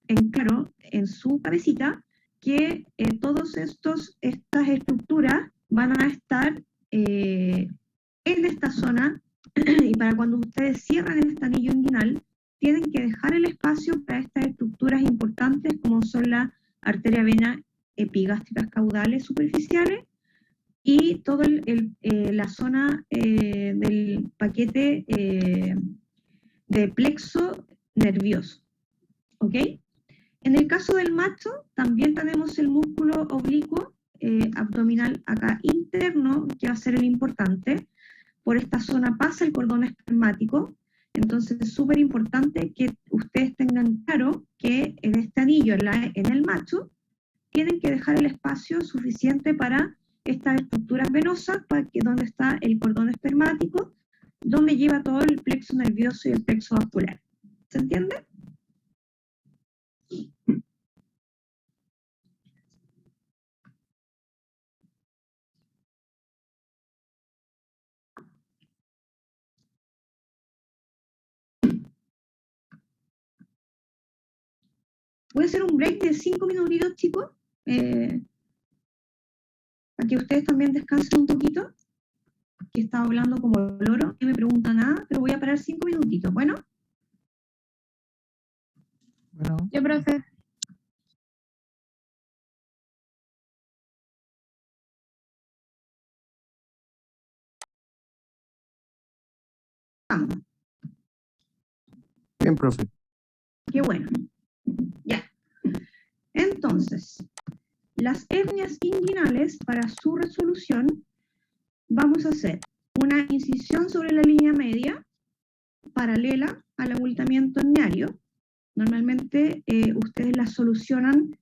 en claro en su cabecita que todas estas estructuras van a estar en esta zona, y para cuando ustedes cierran este anillo inguinal, tienen que dejar el espacio para estas estructuras importantes como son la arteria vena epigástricas caudales superficiales y toda la zona del paquete de plexo nervioso. ¿Ok? En el caso del macho, también tenemos el músculo oblicuo abdominal acá interno, que va a ser el importante. Por esta zona pasa el cordón espermático, entonces es súper importante que ustedes tengan claro que en este anillo, en el macho, tienen que dejar el espacio suficiente para estas estructuras venosas, donde está el cordón espermático, donde lleva todo el plexo nervioso y el plexo vascular. ¿Se entiende? Voy a hacer un break de 5 minutitos, chicos, para que ustedes también descansen un poquito, que he estado hablando como loro, no me pregunta nada, pero voy a parar 5 minutitos, ¿bueno? Bueno. Ya, profe. Vamos. Bien, profe. Qué bueno. Ya. Entonces, las hernias inguinales, para su resolución, vamos a hacer una incisión sobre la línea media, paralela al abultamiento herniario. Normalmente ustedes la solucionan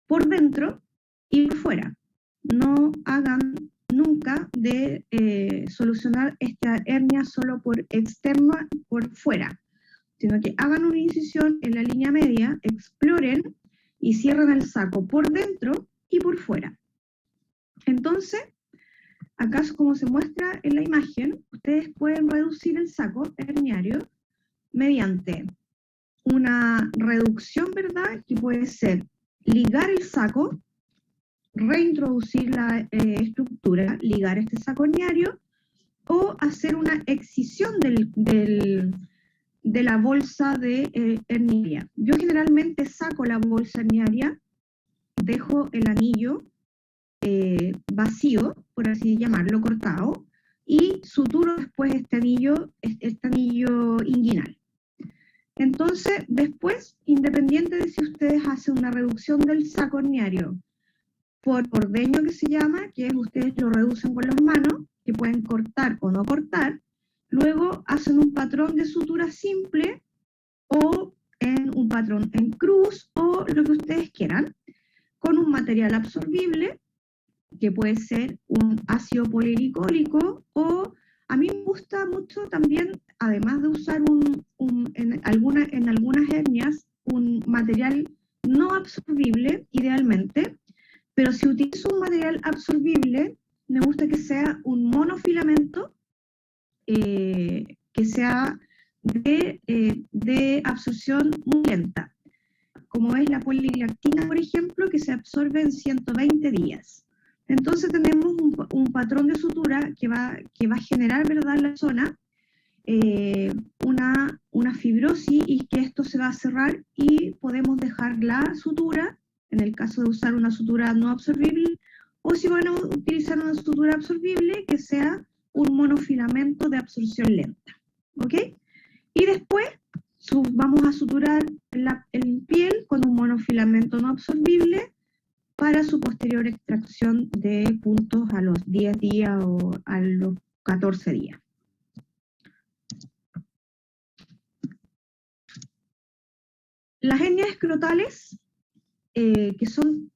por dentro y por fuera. No hagan nunca de solucionar esta hernia solo por externa, por fuera, sino que hagan una incisión en la línea media, exploren y cierren el saco por dentro y por fuera. Entonces, acá como se muestra en la imagen, ustedes pueden reducir el saco herniario mediante una reducción, ¿verdad? Que puede ser ligar el saco, reintroducir la estructura, ligar este saco herniario, o hacer una excisión de la bolsa de herniaria. Yo generalmente saco la bolsa herniaria, dejo el anillo vacío, por así llamarlo, cortado, y suturo después este anillo inguinal. Entonces, después, independiente de si ustedes hacen una reducción del saco herniario por ordeño, que se llama, que es ustedes lo reducen con las manos, que pueden cortar o no cortar, luego hacen un patrón de sutura simple o en un patrón en cruz o lo que ustedes quieran, con un material absorbible, que puede ser un ácido poliglicólico, o a mí me gusta mucho también, además de usar en algunas hernias, un material no absorbible, idealmente, pero si utilizo un material absorbible, me gusta que sea un monofilamento, que sea de absorción muy lenta, como es la poliglactina, por ejemplo, que se absorbe en 120 días. Entonces tenemos un patrón de sutura que va a generar, ¿verdad?, en la zona una fibrosis, y que esto se va a cerrar y podemos dejar la sutura, en el caso de usar una sutura no absorbible, o si van a utilizar una sutura absorbible, que sea un monofilamento de absorción lenta. ¿Ok? Y después vamos a suturar el piel con un monofilamento no absorbible para su posterior extracción de puntos a los 10 días o a los 14 días. Las hernias escrotales, que son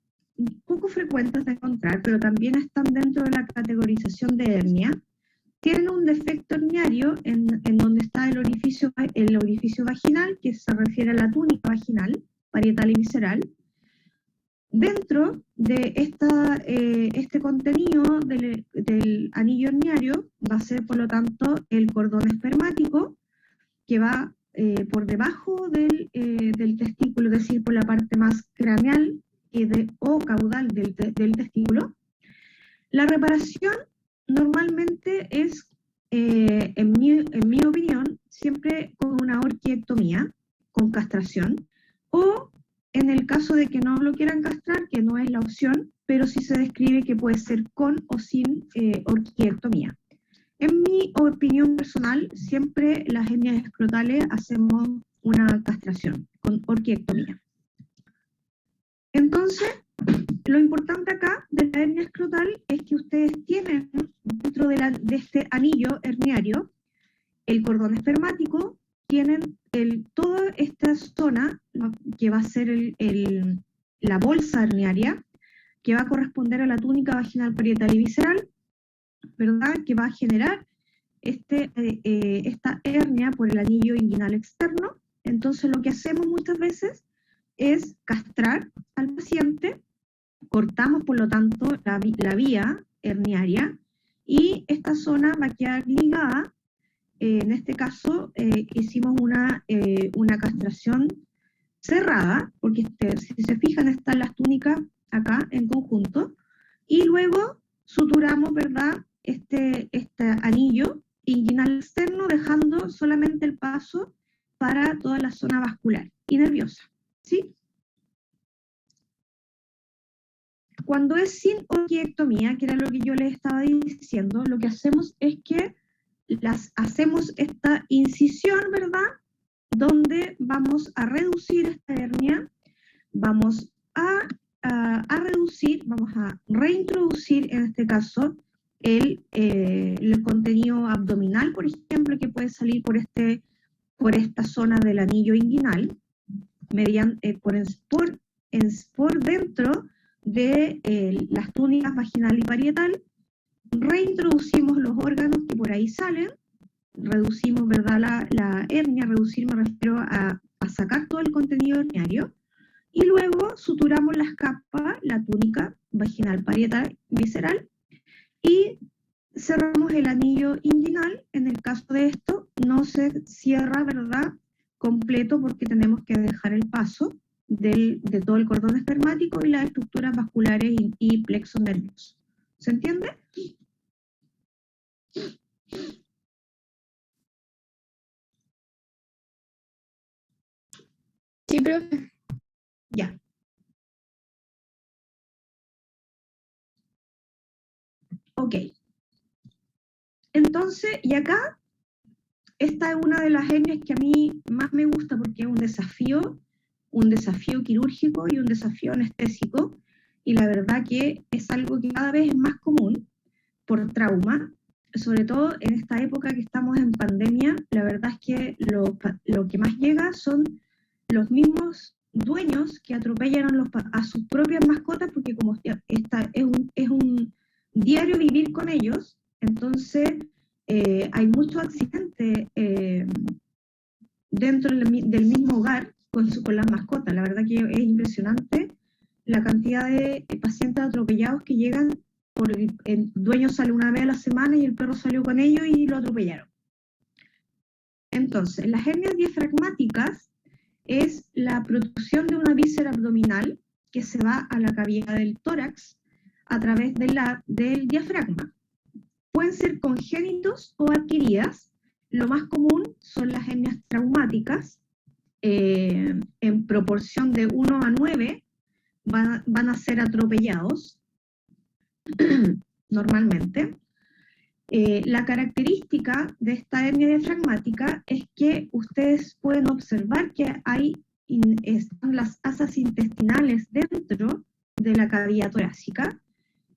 poco frecuentes de encontrar, pero también están dentro de la categorización de hernia, tienen un defecto herniario en donde está el orificio vaginal, que se refiere a la túnica vaginal, parietal y visceral. Dentro de este contenido del anillo herniario va a ser, por lo tanto, el cordón espermático, que va por debajo del testículo, es decir, por la parte más craneal o caudal del testículo. La reparación normalmente es, en mi opinión, siempre con una orquiectomía, con castración, o en el caso de que no lo quieran castrar, que no es la opción, pero sí se describe que puede ser con o sin orquiectomía. En mi opinión personal, siempre las hernias escrotales hacemos una castración con orquiectomía. Entonces, lo importante acá de la hernia escrotal es que ustedes tienen dentro de este anillo herniario el cordón espermático, tienen toda esta zona que va a ser la bolsa herniaria, que va a corresponder a la túnica vaginal, parietal y visceral, ¿verdad?, que va a generar esta hernia por el anillo inguinal externo. Entonces lo que hacemos muchas veces es castrar al paciente, cortamos por lo tanto la vía herniaria, y esta zona va a quedar ligada. En este caso hicimos una castración cerrada, porque si se fijan están las túnicas acá en conjunto, y luego suturamos, ¿verdad?, este anillo inguinal externo, dejando solamente el paso para toda la zona vascular y nerviosa, ¿sí? Cuando es sin orquiectomía, que era lo que yo les estaba diciendo, lo que hacemos es que hacemos esta incisión, ¿verdad?, donde vamos a reducir esta hernia, vamos a reducir, vamos a reintroducir en este caso el contenido abdominal, por ejemplo, que puede salir por esta zona del anillo inguinal, por dentro de las túnicas vaginal y parietal. Reintroducimos los órganos que por ahí salen, reducimos, ¿verdad?, la hernia. Reducir me refiero a sacar todo el contenido herniario, y luego suturamos las capas, la túnica vaginal, parietal, visceral, y cerramos el anillo inguinal. En el caso de esto no se cierra, ¿verdad?, completo, porque tenemos que dejar el paso de todo el cordón espermático y las estructuras vasculares y plexos nerviosos. ¿Se entiende? Sí, profe. Ya. Ok. Entonces, y acá, esta es una de las hernias que a mí más me gusta, porque es un desafío quirúrgico y un desafío anestésico, y la verdad que es algo que cada vez es más común por trauma, sobre todo en esta época que estamos en pandemia. lo que más llega son los mismos dueños que atropellan a sus propias mascotas, porque como es un diario vivir con ellos, entonces hay muchos accidentes dentro del mismo hogar con las mascotas. La verdad que es impresionante la cantidad de pacientes atropellados que llegan por el dueño sale una vez a la semana y el perro salió con ellos y lo atropellaron. Entonces, las hernias diafragmáticas es la protrusión de una víscera abdominal que se va a la cavidad del tórax a través del diafragma. Pueden ser congénitos o adquiridas. Lo más común son las hernias traumáticas. En proporción de 1 a 9 van a ser atropellados normalmente. La característica de esta hernia diafragmática es que ustedes pueden observar que están las asas intestinales dentro de la cavidad torácica.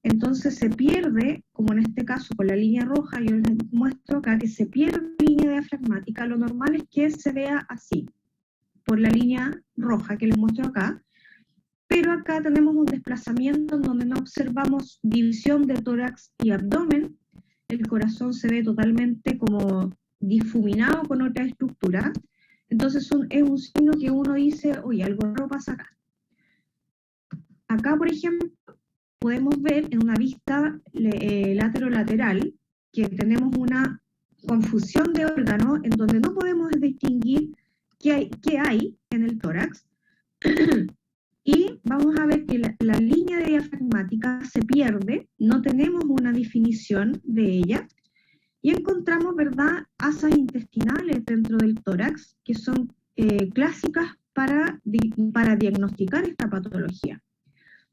Entonces se pierde, como en este caso con la línea roja, yo les muestro acá que se pierde la línea diafragmática. Lo normal es que se vea así, por la línea roja que les muestro acá, pero acá tenemos un desplazamiento en donde no observamos división de tórax y abdomen. El corazón se ve totalmente como difuminado con otra estructura. Entonces es un signo que uno dice, oye, algo raro pasa acá. Acá, por ejemplo, podemos ver en una vista laterolateral que tenemos una confusión de órganos en donde no podemos distinguir qué hay en el tórax. Y vamos a ver que la línea diafragmática se pierde, no tenemos una definición de ella, y encontramos, ¿verdad?, asas intestinales dentro del tórax, que son clásicas para diagnosticar esta patología.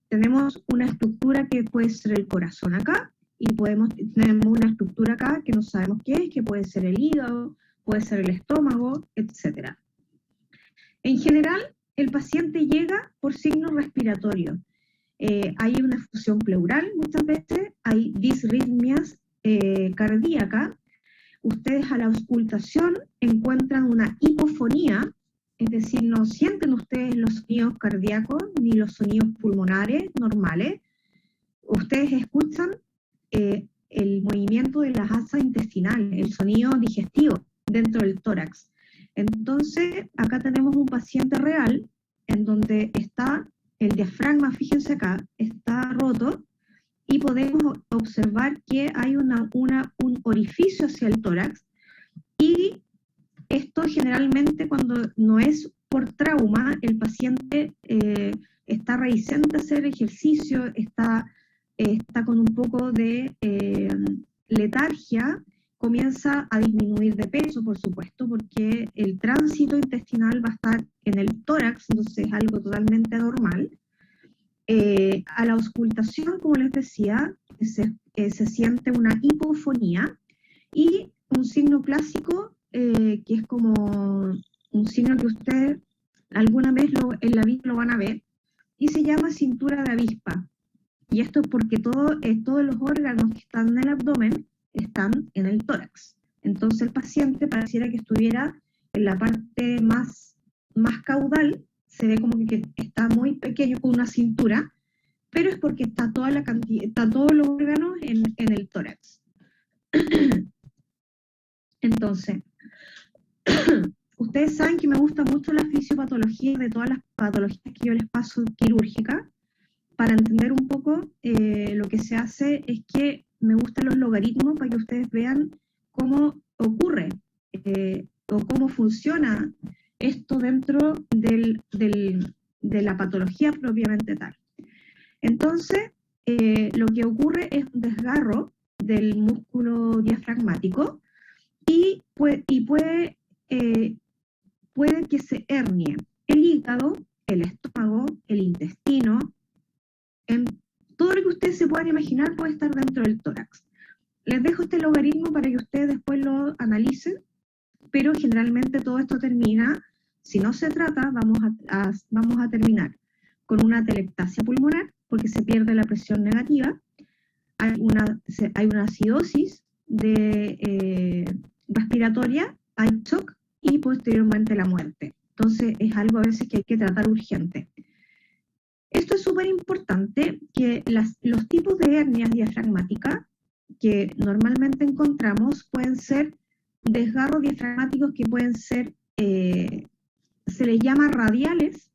Tenemos una estructura que puede ser el corazón acá, y tenemos una estructura acá que no sabemos qué es, que puede ser el hígado, puede ser el estómago, etc. En general, el paciente llega por signos respiratorios. Hay una efusión pleural muchas veces, hay disritmias cardíacas. Ustedes a la auscultación encuentran una hipofonía, es decir, no sienten ustedes los sonidos cardíacos ni los sonidos pulmonares normales. Ustedes escuchan el movimiento de las asas intestinales, el sonido digestivo dentro del tórax. Entonces, acá tenemos un paciente real en donde está el diafragma, fíjense acá, está roto y podemos observar que hay un orificio hacia el tórax, y esto generalmente cuando no es por trauma, el paciente está reticente a hacer ejercicio, está con un poco de letargia, comienza a disminuir de peso, por supuesto, porque el tránsito intestinal va a estar en el tórax, entonces es algo totalmente anormal. A la auscultación, como les decía, se siente una hipofonía y un signo clásico que es como un signo que ustedes alguna vez en la vida lo van a ver, y se llama cintura de avispa. Y esto es porque todos los órganos que están en el abdomen están en el tórax. Entonces el paciente pareciera que estuviera en la parte más caudal, se ve como que está muy pequeño con una cintura, pero es porque está todos los órganos en el tórax. Entonces, ustedes saben que me gusta mucho la fisiopatología de todas las patologías que yo les paso quirúrgicas. Para entender un poco, lo que se hace es que me gustan los logaritmos para que ustedes vean cómo ocurre o cómo funciona esto dentro de la patología propiamente tal. Entonces, lo que ocurre es un desgarro del músculo diafragmático y puede que se hernie el hígado, el estómago, el intestino. Todo lo que ustedes se puedan imaginar puede estar dentro del tórax. Les dejo este logaritmo para que ustedes después lo analicen, pero generalmente todo esto termina, si no se trata, vamos a terminar con una atelectasia pulmonar, porque se pierde la presión negativa, hay una acidosis respiratoria, hay shock y posteriormente la muerte. Entonces es algo a veces que hay que tratar urgente. Esto es súper importante, que los tipos de hernias diafragmáticas que normalmente encontramos pueden ser desgarros diafragmáticos que pueden ser, se les llama radiales,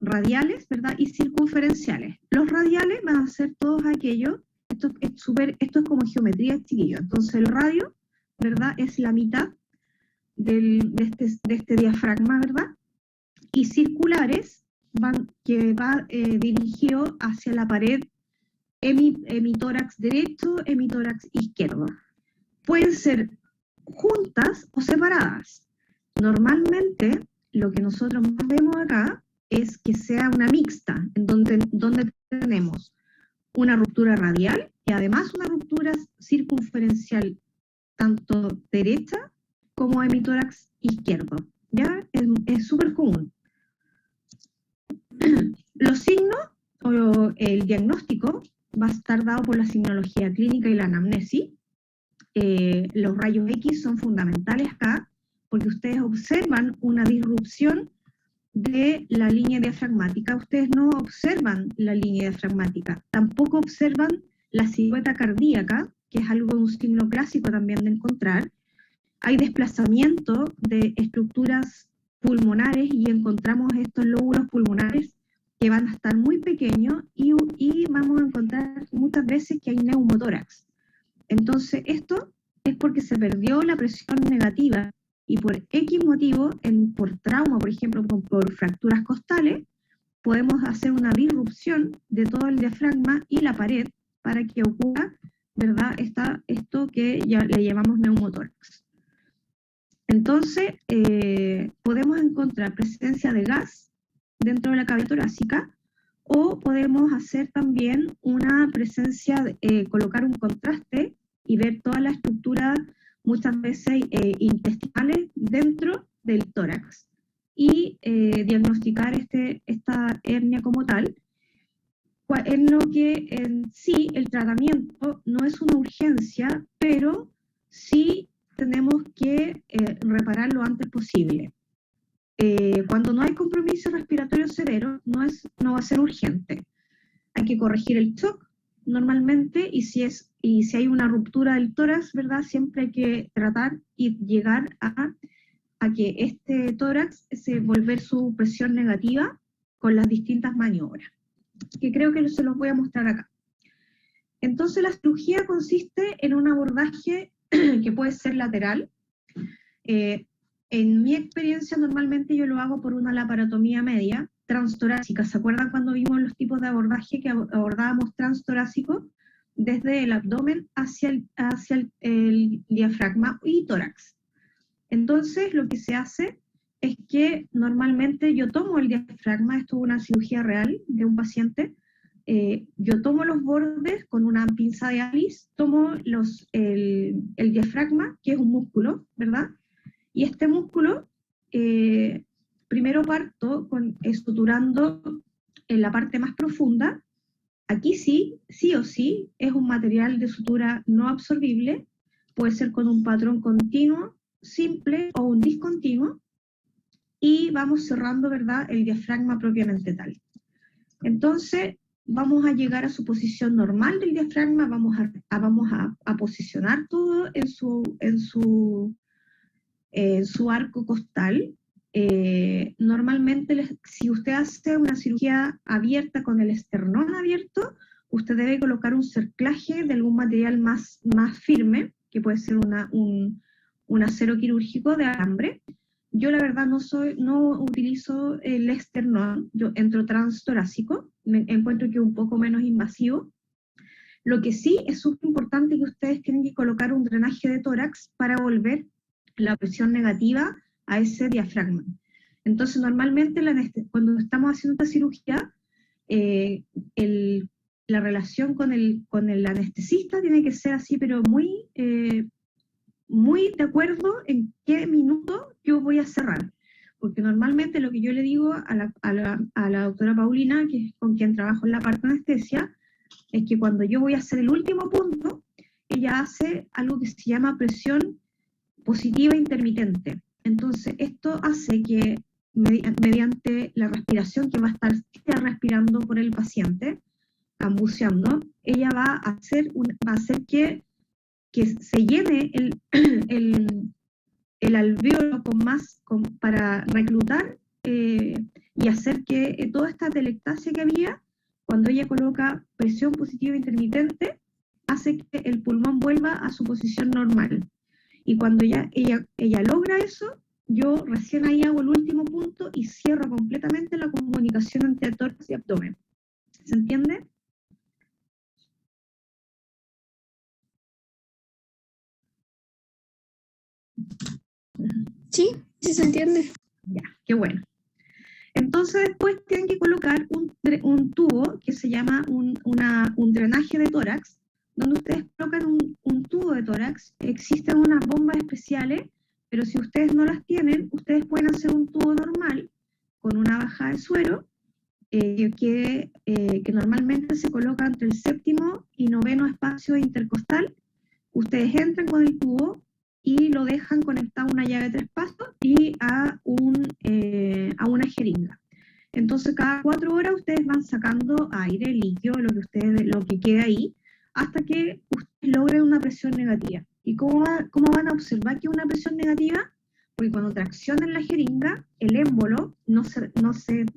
¿verdad? Y circunferenciales. Los radiales van a ser todos aquellos, esto es como geometría, chiquillos. Entonces el radio, ¿verdad? Es la mitad de este diafragma, ¿verdad? Y circulares que va dirigido hacia la pared hemitórax derecho, hemitórax izquierdo. Pueden ser juntas o separadas. Normalmente, lo que nosotros más vemos acá es que sea una mixta, en donde tenemos una ruptura radial y además una ruptura circunferencial, tanto derecha como hemitórax izquierdo. ¿Ya? Es súper común. Los signos o el diagnóstico va a estar dado por la signología clínica y la anamnesis. Los rayos X son fundamentales acá porque ustedes observan una disrupción de la línea diafragmática. Ustedes no observan la línea diafragmática, tampoco observan la silueta cardíaca, que es algo, un signo clásico también de encontrar. Hay desplazamiento de estructuras pulmonares y encontramos estos lóbulos pulmonares que van a estar muy pequeños y vamos a encontrar muchas veces que hay neumotórax. Entonces esto es porque se perdió la presión negativa y por X motivo, por trauma, por ejemplo, por fracturas costales, podemos hacer una disrupción de todo el diafragma y la pared para que ocurra, ¿verdad? Esto que ya le llamamos neumotórax. Entonces, podemos encontrar presencia de gas dentro de la cavidad torácica o podemos hacer también una presencia, colocar un contraste y ver toda la estructura, muchas veces intestinales, dentro del tórax y diagnosticar esta hernia como tal, en lo que en sí el tratamiento no es una urgencia, pero sí tenemos que reparar lo antes posible. Cuando no hay compromiso respiratorio severo, no va a ser urgente. Hay que corregir el shock normalmente y si hay una ruptura del tórax, ¿verdad? Siempre hay que tratar y llegar a que este tórax se volver su presión negativa con las distintas maniobras, que creo que se los voy a mostrar acá. Entonces la cirugía consiste en un abordaje que puede ser lateral. En mi experiencia normalmente yo lo hago por una laparotomía media, transtorácica. ¿Se acuerdan cuando vimos los tipos de abordaje que abordábamos transtorácico? Desde el abdomen hacia el diafragma y tórax. Entonces lo que se hace es que normalmente yo tomo el diafragma, esto es una cirugía real de un paciente, yo tomo los bordes con una pinza de Alice, tomo el diafragma, que es un músculo, ¿verdad? Y este músculo, primero parto suturando en la parte más profunda. Aquí sí o sí, es un material de sutura no absorbible, puede ser con un patrón continuo, simple o un discontinuo, y vamos cerrando, ¿verdad?, el diafragma propiamente tal. Entonces, vamos a llegar a su posición normal del diafragma, vamos a posicionar todo en su arco costal. Normalmente, si usted hace una cirugía abierta con el esternón abierto, usted debe colocar un cerclaje de algún material más firme, que puede ser un acero quirúrgico de alambre. Yo la verdad no utilizo el esternón, yo entro transtorácico, me encuentro que es un poco menos invasivo. Lo que sí es súper importante que ustedes tienen que colocar un drenaje de tórax para volver la presión negativa a ese diafragma. Entonces normalmente cuando estamos haciendo esta cirugía, la relación con el anestesista tiene que ser así, pero muy de acuerdo en qué minuto yo voy a cerrar. Porque normalmente lo que yo le digo a la doctora Paulina, que es con quien trabajo en la parte de anestesia, es que cuando yo voy a hacer el último punto, ella hace algo que se llama presión positiva intermitente. Entonces, esto hace que mediante la respiración que va a estar respirando por el paciente, cambuceando, ella va a hacer que se llene el alvéolo para reclutar y hacer que toda esta telectasia que había, cuando ella coloca presión positiva intermitente, hace que el pulmón vuelva a su posición normal. Y cuando ella logra eso, yo recién ahí hago el último punto y cierro completamente la comunicación entre tórax y abdomen. ¿Se entiende? Sí, sí se entiende. Ya, qué bueno. Entonces después tienen que colocar un tubo que se llama un drenaje de tórax, donde ustedes colocan un tubo de tórax. Existen unas bombas especiales, pero si ustedes no las tienen, ustedes pueden hacer un tubo normal con una baja de suero que normalmente se coloca entre el 7º y 9º espacio intercostal. Ustedes entran con el tubo y lo dejan conectado a una llave de 3 pasos y a una jeringa. Entonces cada 4 horas ustedes van sacando aire, líquido, lo que quede ahí, hasta que ustedes logren una presión negativa. ¿Y cómo van a observar que es una presión negativa? Porque cuando traccionan la jeringa, el émbolo no se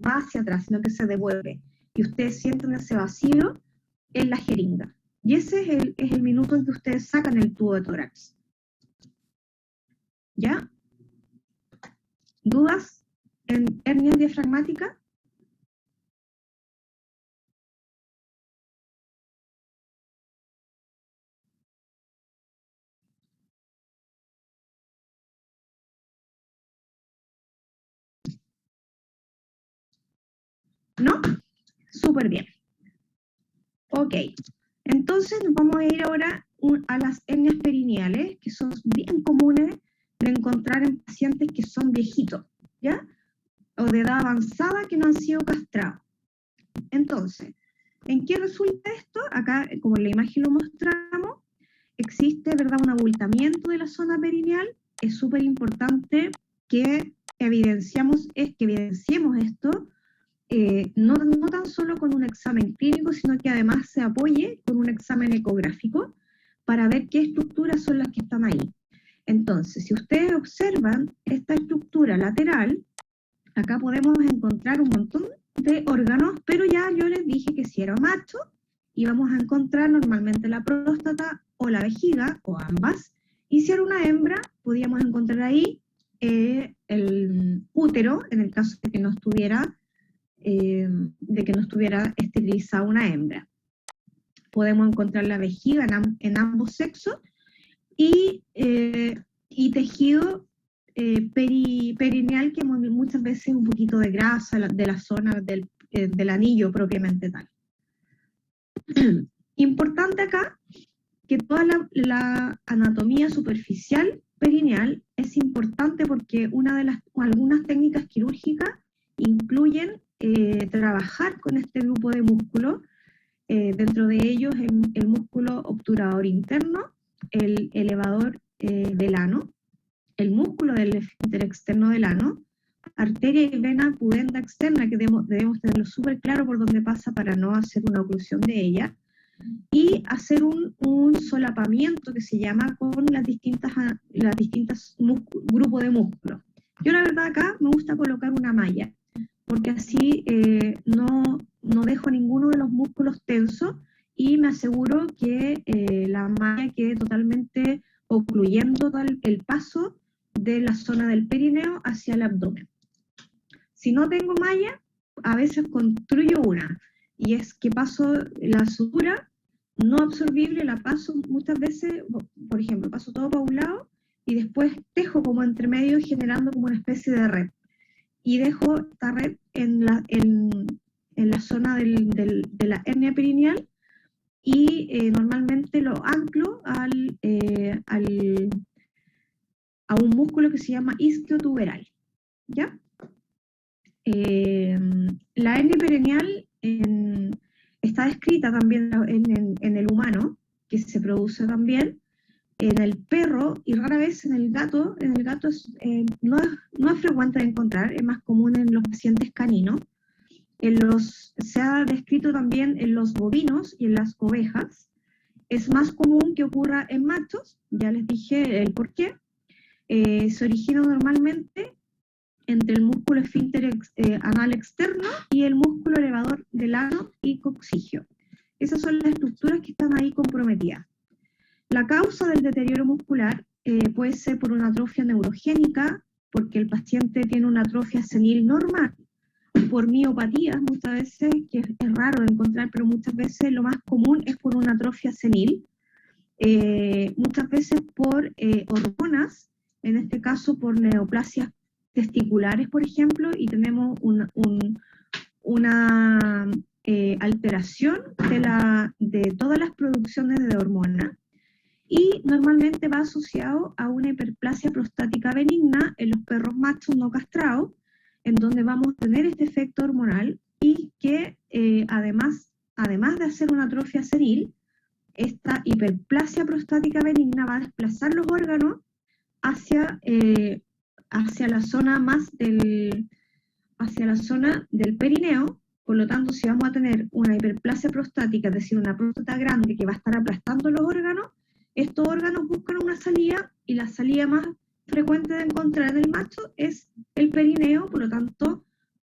va hacia atrás, sino que se devuelve. Y ustedes sienten ese vacío en la jeringa. Y ese es el minuto en que ustedes sacan el tubo de tórax. ¿Ya? ¿Dudas en hernia diafragmática? ¿No? Súper bien. Ok. Entonces nos vamos a ir ahora a las hernias perineales, que son bien comunes de encontrar en pacientes que son viejitos, ¿ya? O de edad avanzada que no han sido castrados. Entonces, ¿en qué resulta esto? Acá, como en la imagen lo mostramos, existe, ¿verdad?, un abultamiento de la zona perineal. Es súper importante que evidenciemos esto, no tan solo con un examen clínico, sino que además se apoye con un examen ecográfico para ver qué estructuras son las que están ahí. Entonces, si ustedes observan esta estructura lateral, acá podemos encontrar un montón de órganos, pero ya yo les dije que si era macho, íbamos a encontrar normalmente la próstata o la vejiga, o ambas, y si era una hembra, podíamos encontrar ahí el útero, en el caso de que no estuviera esterilizada una hembra. Podemos encontrar la vejiga en ambos sexos y tejido perineal, que muchas veces un poquito de grasa de la zona del anillo propiamente tal. Importante acá que toda la anatomía superficial perineal es importante porque algunas técnicas quirúrgicas incluyen trabajar con este grupo de músculos, dentro de ellos el músculo obturador interno, el elevador del ano, el músculo del esfínter externo del ano, arteria y vena pudenda externa, que debemos tenerlo súper claro por dónde pasa para no hacer una oclusión de ella, y hacer un solapamiento que se llama con las distintas grupos de músculos. Yo la verdad acá me gusta colocar una malla, porque así no dejo ninguno de los músculos tensos y me aseguro que la malla quede totalmente ocluyendo el paso de la zona del perineo hacia el abdomen. Si no tengo malla, a veces construyo una, y es que paso la sutura no absorbible, la paso muchas veces, por ejemplo, paso todo para un lado y después tejo como entre medio, generando como una especie de red. Y dejo esta red en la zona de la hernia perineal y normalmente lo anclo a un músculo que se llama isquiotuberal, ¿ya? La hernia perineal está descrita también en el humano, que se produce también, en el perro y rara vez en el gato no es frecuente de encontrar, es más común en los pacientes caninos. Se ha descrito también en los bovinos y en las ovejas. Es más común que ocurra en machos, ya les dije el por qué. Se origina normalmente entre el músculo esfínter anal externo y el músculo elevador del ano y coccigio. Esas son las estructuras que están ahí comprometidas. La causa del deterioro muscular puede ser por una atrofia neurogénica, porque el paciente tiene una atrofia senil normal, por miopatías muchas veces, que es raro de encontrar, pero muchas veces lo más común es por una atrofia senil, muchas veces por hormonas, en este caso por neoplasias testiculares, por ejemplo, y tenemos una alteración de todas las producciones de hormonas, y normalmente va asociado a una hiperplasia prostática benigna en los perros machos no castrados, en donde vamos a tener este efecto hormonal y que además de hacer una atrofia senil, esta hiperplasia prostática benigna va a desplazar los órganos hacia la zona del perineo. Por lo tanto, si vamos a tener una hiperplasia prostática, es decir, una próstata grande que va a estar aplastando los órganos, estos órganos buscan una salida, y la salida más frecuente de encontrar en el macho es el perineo. Por lo tanto,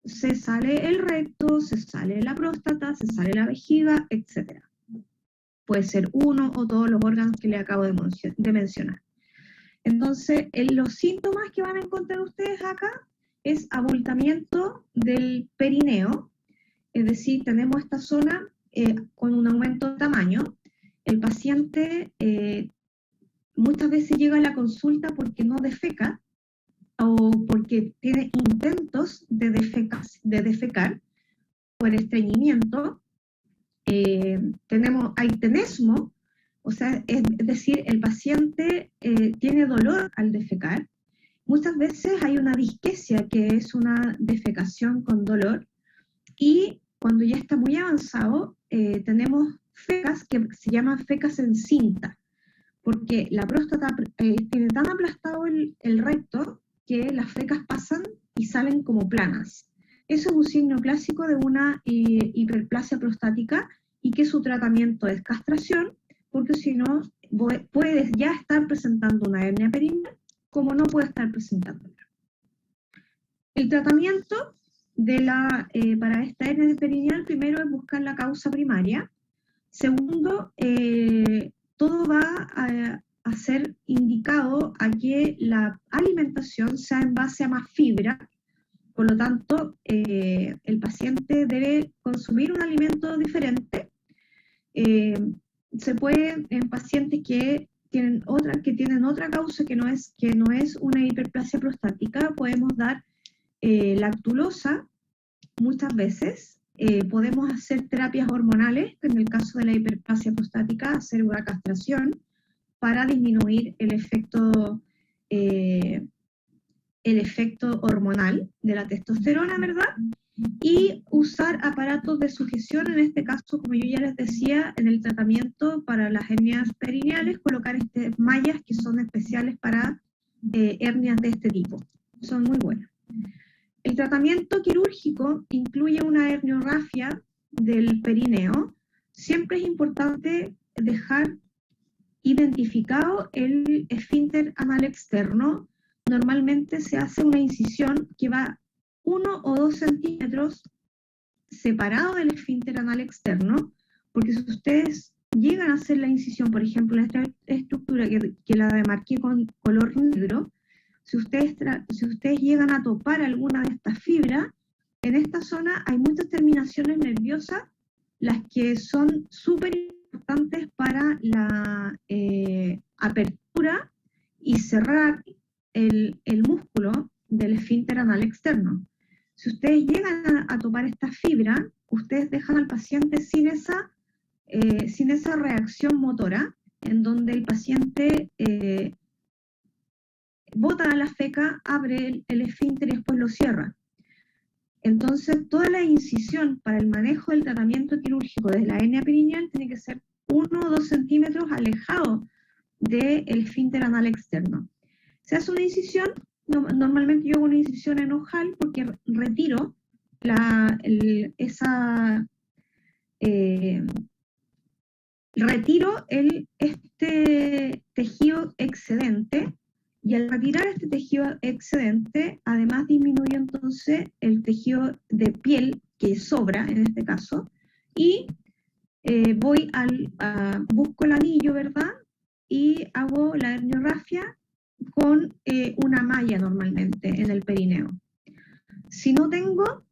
se sale el recto, se sale la próstata, se sale la vejiga, etc. Puede ser uno o todos los órganos que le acabo de mencionar. Entonces, los síntomas que van a encontrar ustedes acá es abultamiento del perineo, es decir, tenemos esta zona con un aumento de tamaño. El paciente muchas veces llega a la consulta porque no defeca o porque tiene intentos de defecar por estreñimiento. Hay tenesmo, o sea, es decir, el paciente tiene dolor al defecar. Muchas veces hay una disquesia, que es una defecación con dolor, y cuando ya está muy avanzado, tenemos fecas que se llaman fecas en cinta, porque la próstata tiene tan aplastado el recto que las fecas pasan y salen como planas. Eso es un signo clásico de una hiperplasia prostática, y que su tratamiento es castración, porque si no, puedes ya estar presentando una hernia perineal, como no puede estar presentándola. El tratamiento para esta hernia perineal, primero es buscar la causa primaria. Segundo, todo va a ser indicado a que la alimentación sea en base a más fibra. Por lo tanto, el paciente debe consumir un alimento diferente. Se puede, en pacientes que tienen otra causa que no es una hiperplasia prostática, podemos dar lactulosa muchas veces. Podemos hacer terapias hormonales, en el caso de la hiperplasia prostática, hacer una castración para disminuir el efecto hormonal de la testosterona, ¿verdad? Y usar aparatos de sujeción, en este caso, como yo ya les decía, en el tratamiento para las hernias perineales, colocar mallas que son especiales para hernias de este tipo. Son muy buenas. El tratamiento quirúrgico incluye una herniorrafia del perineo. Siempre es importante dejar identificado el esfínter anal externo. Normalmente se hace una incisión que va 1 o 2 centímetros separado del esfínter anal externo, porque si ustedes llegan a hacer la incisión, por ejemplo, en esta estructura que la demarqué con color negro, si ustedes llegan a topar alguna de estas fibras, en esta zona hay muchas terminaciones nerviosas, las que son súper importantes para la apertura y cerrar el músculo del esfínter anal externo. Si ustedes llegan a topar esta fibra, ustedes dejan al paciente sin esa reacción motora, en donde el paciente bota la feca, abre el esfínter y después lo cierra. Entonces, toda la incisión para el manejo del tratamiento quirúrgico de la hernia perineal tiene que ser 1 o 2 centímetros alejado del esfínter anal externo. Se hace una incisión, normalmente yo hago una incisión en ojal porque retiro este tejido excedente, y al retirar este tejido excedente, además disminuye entonces el tejido de piel que sobra en este caso, y busco el anillo, ¿verdad? Y hago la herniorrafia con una malla normalmente en el perineo. Si no tengo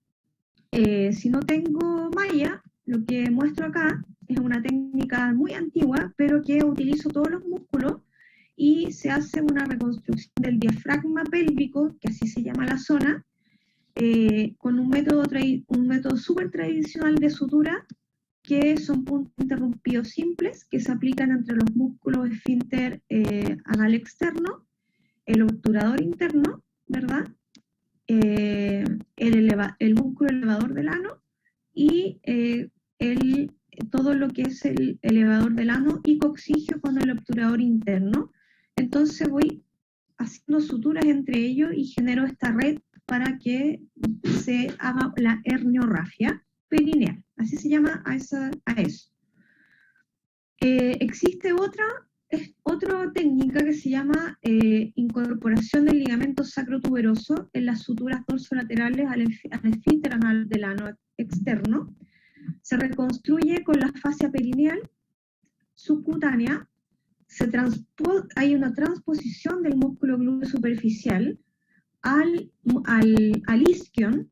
malla, lo que muestro acá es una técnica muy antigua, pero que utilizo todos los músculos y se hace una reconstrucción del diafragma pélvico, que así se llama la zona, con un método súper tradicional de sutura, que son puntos interrumpidos simples que se aplican entre los músculos esfínter anal externo, el obturador interno, ¿verdad? El músculo elevador del ano y todo lo que es el elevador del ano y coxigio con el obturador interno. Entonces voy haciendo suturas entre ellos y genero esta red para que se haga la herniorrafia perineal. Así se llama a eso. Existe otra técnica que se llama incorporación del ligamento sacrotuberoso en las suturas dorsolaterales al esfínter anal del ano externo. Se reconstruye con la fascia perineal subcutánea. Hay una transposición del músculo glúteo superficial al isquion,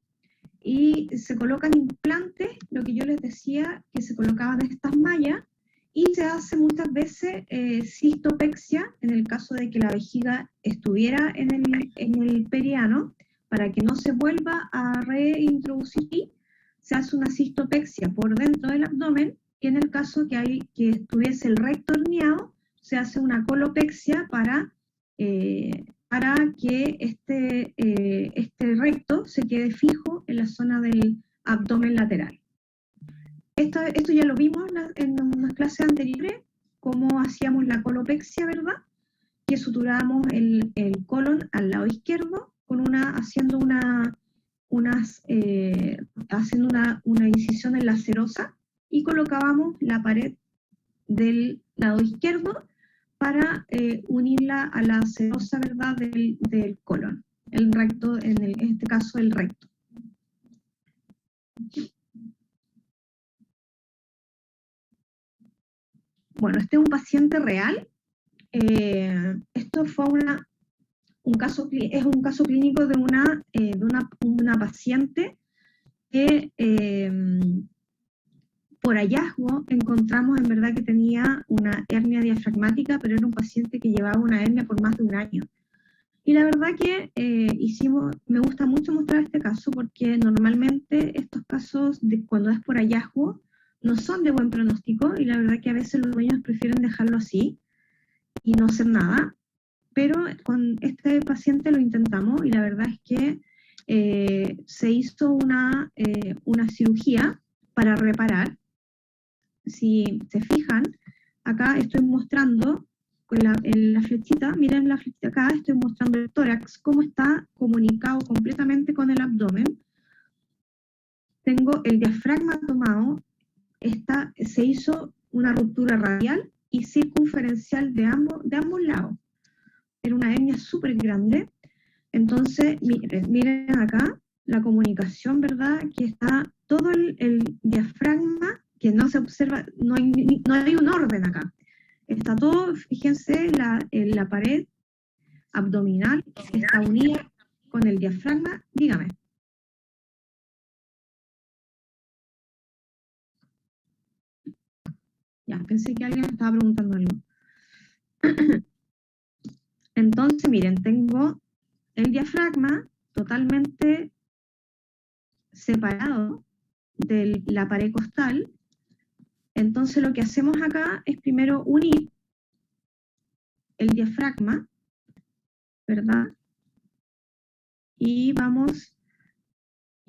y se colocan implantes, lo que yo les decía, que se colocaban estas mallas, y se hace muchas veces cistopexia, en el caso de que la vejiga estuviera en el periano, para que no se vuelva a reintroducir, se hace una cistopexia por dentro del abdomen, y en el caso que estuviese el recto herniado, se hace una colopexia para que este recto se quede fijo en la zona del abdomen lateral. Esto ya lo vimos en unas clases anteriores, cómo hacíamos la colopexia, ¿verdad? Que suturábamos el colon al lado izquierdo, haciendo una incisión en la serosa, y colocábamos la pared del lado izquierdo para unirla a la serosa, ¿verdad?, del colon, el recto, en este caso el recto. Bueno, este es un paciente real. Esto fue es un caso clínico de una paciente que por hallazgo encontramos en verdad que tenía una hernia diafragmática, pero era un paciente que llevaba una hernia por más de un año. Y la verdad que me gusta mucho mostrar este caso porque normalmente estos casos, cuando es por hallazgo, no son de buen pronóstico, y la verdad que a veces los dueños prefieren dejarlo así y no hacer nada, pero con este paciente lo intentamos, y la verdad es que se hizo una cirugía para reparar. Si se fijan, acá estoy mostrando en la flechita, miren la flechita acá, estoy mostrando el tórax, cómo está comunicado completamente con el abdomen. Tengo el diafragma tomado, se hizo una ruptura radial y circunferencial de ambos lados. Era una hernia súper grande. Entonces, miren acá la comunicación, ¿verdad? Que está todo el diafragma, que no se observa, no hay un orden acá. Está todo, fíjense, la pared abdominal está unida con el diafragma. Dígame. Ya, pensé que alguien me estaba preguntando algo. Entonces, miren, tengo el diafragma totalmente separado de la pared costal. Entonces lo que hacemos acá es primero unir el diafragma, ¿verdad? Y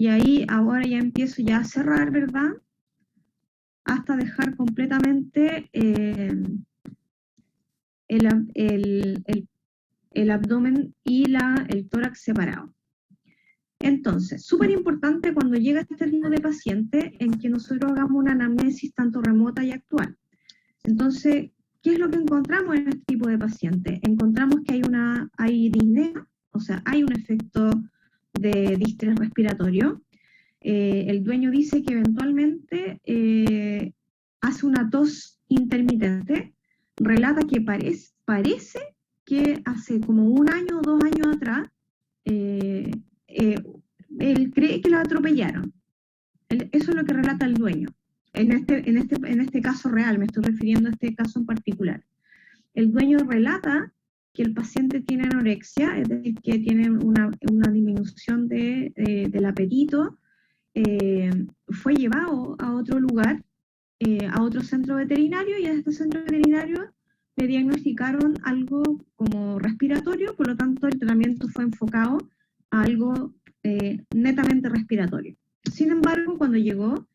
ahí ahora ya empiezo ya a cerrar, ¿verdad? Hasta dejar completamente el abdomen y el tórax separado. Entonces, súper importante cuando llega este tipo de paciente en que nosotros hagamos una anamnesis tanto remota y actual. Entonces, ¿qué es lo que encontramos en este tipo de paciente? Encontramos que hay disnea, o sea, hay un efecto de distrés respiratorio. El dueño dice que eventualmente hace una tos intermitente, relata que parece que hace como 1 año o 2 años atrás, él cree que lo atropellaron. Eso es lo que relata el dueño. En este caso real, me estoy refiriendo a este caso en particular. El dueño relata que el paciente tiene anorexia, es decir, que tiene una disminución del apetito, fue llevado a otro lugar, a otro centro veterinario, y en este centro veterinario le diagnosticaron algo como respiratorio, por lo tanto el tratamiento fue enfocado a algo netamente respiratorio. Sin embargo, cuando llegó,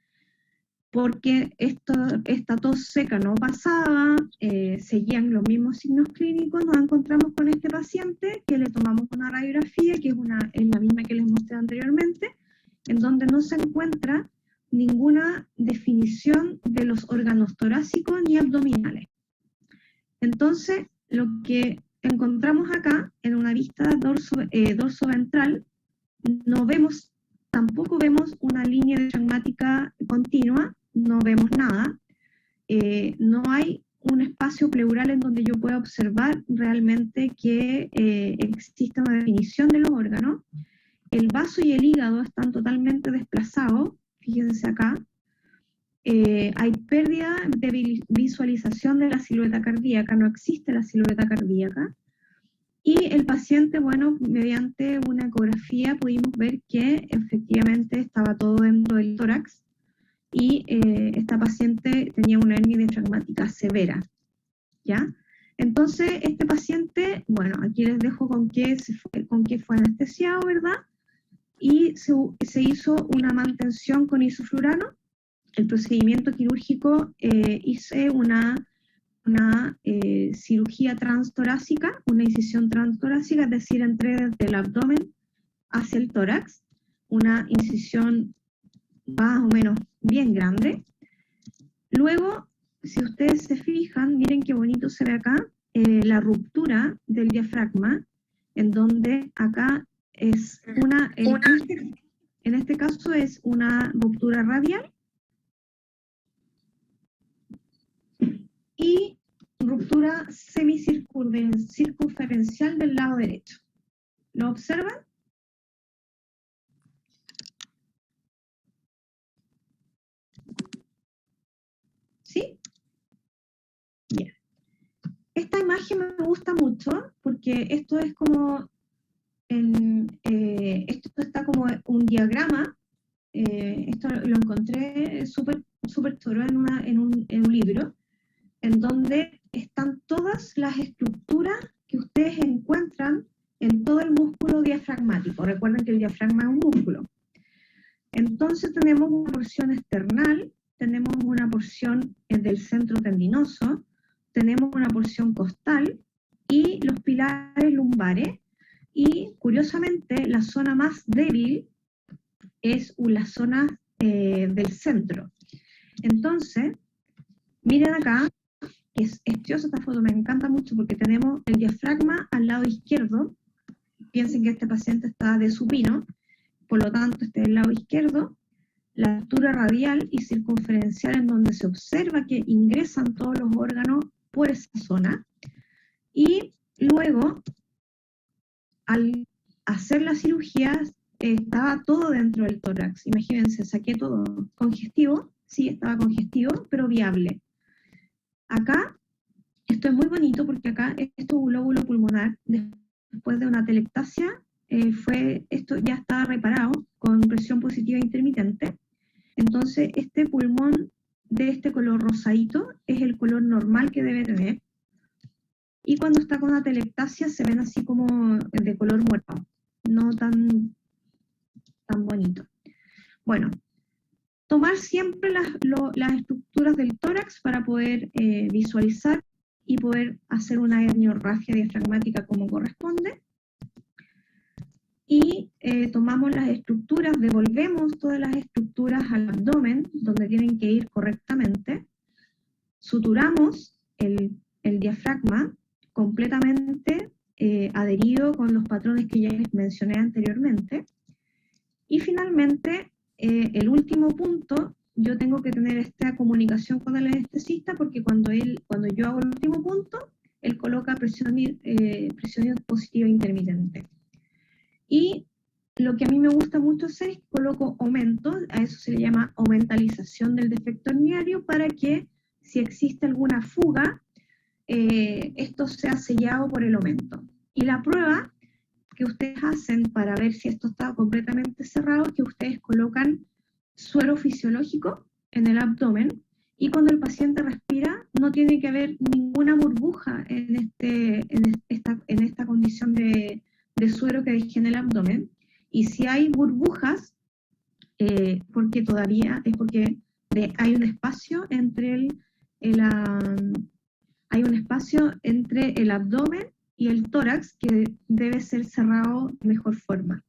porque esta tos seca no pasaba, seguían los mismos signos clínicos, nos encontramos con este paciente que le tomamos una radiografía, que es la misma que les mostré anteriormente, en donde no se encuentra ninguna definición de los órganos torácicos ni abdominales. Entonces, lo que encontramos acá, en una vista dorso-ventral, tampoco vemos una línea diafragmática continua, no vemos nada, no hay un espacio pleural en donde yo pueda observar realmente que exista una definición de los órganos. El vaso y el hígado están totalmente desplazados, fíjense acá. Hay pérdida de visualización de la silueta cardíaca, no existe la silueta cardíaca. Y el paciente, bueno, mediante una ecografía pudimos ver que efectivamente estaba todo dentro del tórax y esta paciente tenía una hernia diafragmática severa, ¿ya? Entonces, este paciente, bueno, aquí les dejo con qué fue anestesiado, ¿verdad? Y se hizo una mantención con isoflurano. El procedimiento quirúrgico, hice una cirugía transtorácica, una incisión transtorácica, es decir, entré desde el abdomen hacia el tórax, una incisión más o menos bien grande. Luego, si ustedes se fijan, miren qué bonito se ve acá, la ruptura del diafragma, en donde acá es en este caso es una ruptura radial, y ruptura semicircunferencial del lado derecho. ¿Lo observan? ¿Sí? Bien. Esta imagen me gusta mucho porque esto es como, esto está como un diagrama, esto lo encontré súper choro en un libro, en donde están todas las estructuras que ustedes encuentran en todo el músculo diafragmático. Recuerden que el diafragma es un músculo. Entonces tenemos una porción external, tenemos una porción del centro tendinoso, tenemos una porción costal y los pilares lumbares, y curiosamente la zona más débil es la zona del centro. Entonces, miren acá, es preciosa esta foto, me encanta mucho porque tenemos el diafragma al lado izquierdo. Piensen que este paciente está de supino, por lo tanto este es el lado izquierdo, la altura radial y circunferencial en donde se observa que ingresan todos los órganos por esa zona, y luego al hacer la cirugía estaba todo dentro del tórax. Después saqué todo congestivo, sí, estaba congestivo, pero viable. Acá, esto es muy bonito porque acá, esto es un lóbulo pulmonar, después de una telectasia, esto ya está reparado con presión positiva intermitente. Entonces, este pulmón de este color rosadito es el color normal que debe tener. Y cuando está con la telectasia se ven así como de color morado, no tan bonito. Bueno, tomar siempre las estructuras del tórax para poder visualizar y poder hacer una herniorragia diafragmática como corresponde. Y tomamos las estructuras, devolvemos todas las estructuras al abdomen, donde tienen que ir correctamente, suturamos el diafragma completamente adherido con los patrones que ya les mencioné anteriormente, y finalmente, el último punto, yo tengo que tener esta comunicación con el anestesista, porque cuando yo hago el último punto, él coloca presión positiva intermitente. Y lo que a mí me gusta mucho hacer es que coloco aumento, a eso se le llama aumentalización del defecto herniario, para que si existe alguna fuga, esto sea sellado por el aumento. Y la prueba que ustedes hacen para ver si esto está completamente cerrado es que ustedes colocan suero fisiológico en el abdomen, y cuando el paciente respira no tiene que haber ninguna burbuja en esta condición de suero que dejé en el abdomen. Y si hay burbujas, porque hay un espacio entre el abdomen y el tórax que debe ser cerrado de mejor forma.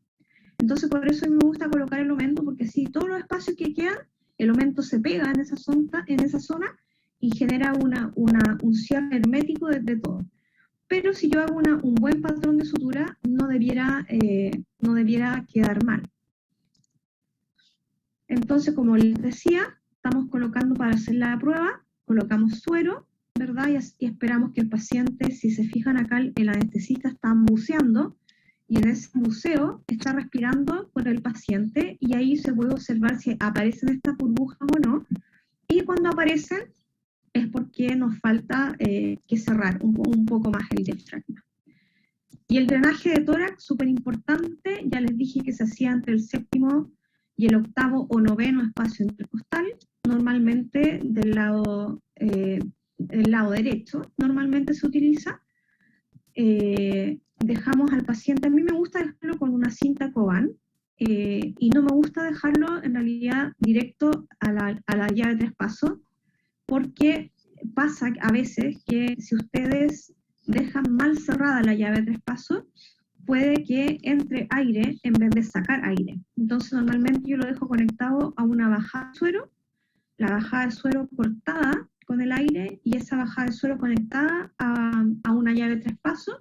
Entonces por eso a mí me gusta colocar el aumento, porque así todos los espacios que quedan, el aumento se pega en esa zona y genera un cierre hermético de todo. Pero si yo hago un buen patrón de sutura, no debiera quedar mal. Entonces, como les decía, estamos colocando para hacer la prueba, colocamos suero, ¿verdad? Y esperamos que el paciente, si se fijan acá, el anestesista está buceando, y en ese buceo está respirando por el paciente, y ahí se puede observar si aparecen estas burbujas o no, y cuando aparecen, es porque nos falta que cerrar un poco más el diafragma. Y el drenaje de tórax, súper importante, ya les dije que se hacía entre el 7º y el 8º o 9º espacio intercostal, normalmente del lado derecho, normalmente se utiliza. Dejamos al paciente, a mí me gusta dejarlo con una cinta Coban, y no me gusta dejarlo en realidad directo a la llave 3 pasos, porque pasa a veces que si ustedes dejan mal cerrada la llave 3 pasos, puede que entre aire en vez de sacar aire. Entonces normalmente yo lo dejo conectado a una bajada de suero, la bajada de suero cortada con el aire, y esa bajada de suero conectada a una llave 3 pasos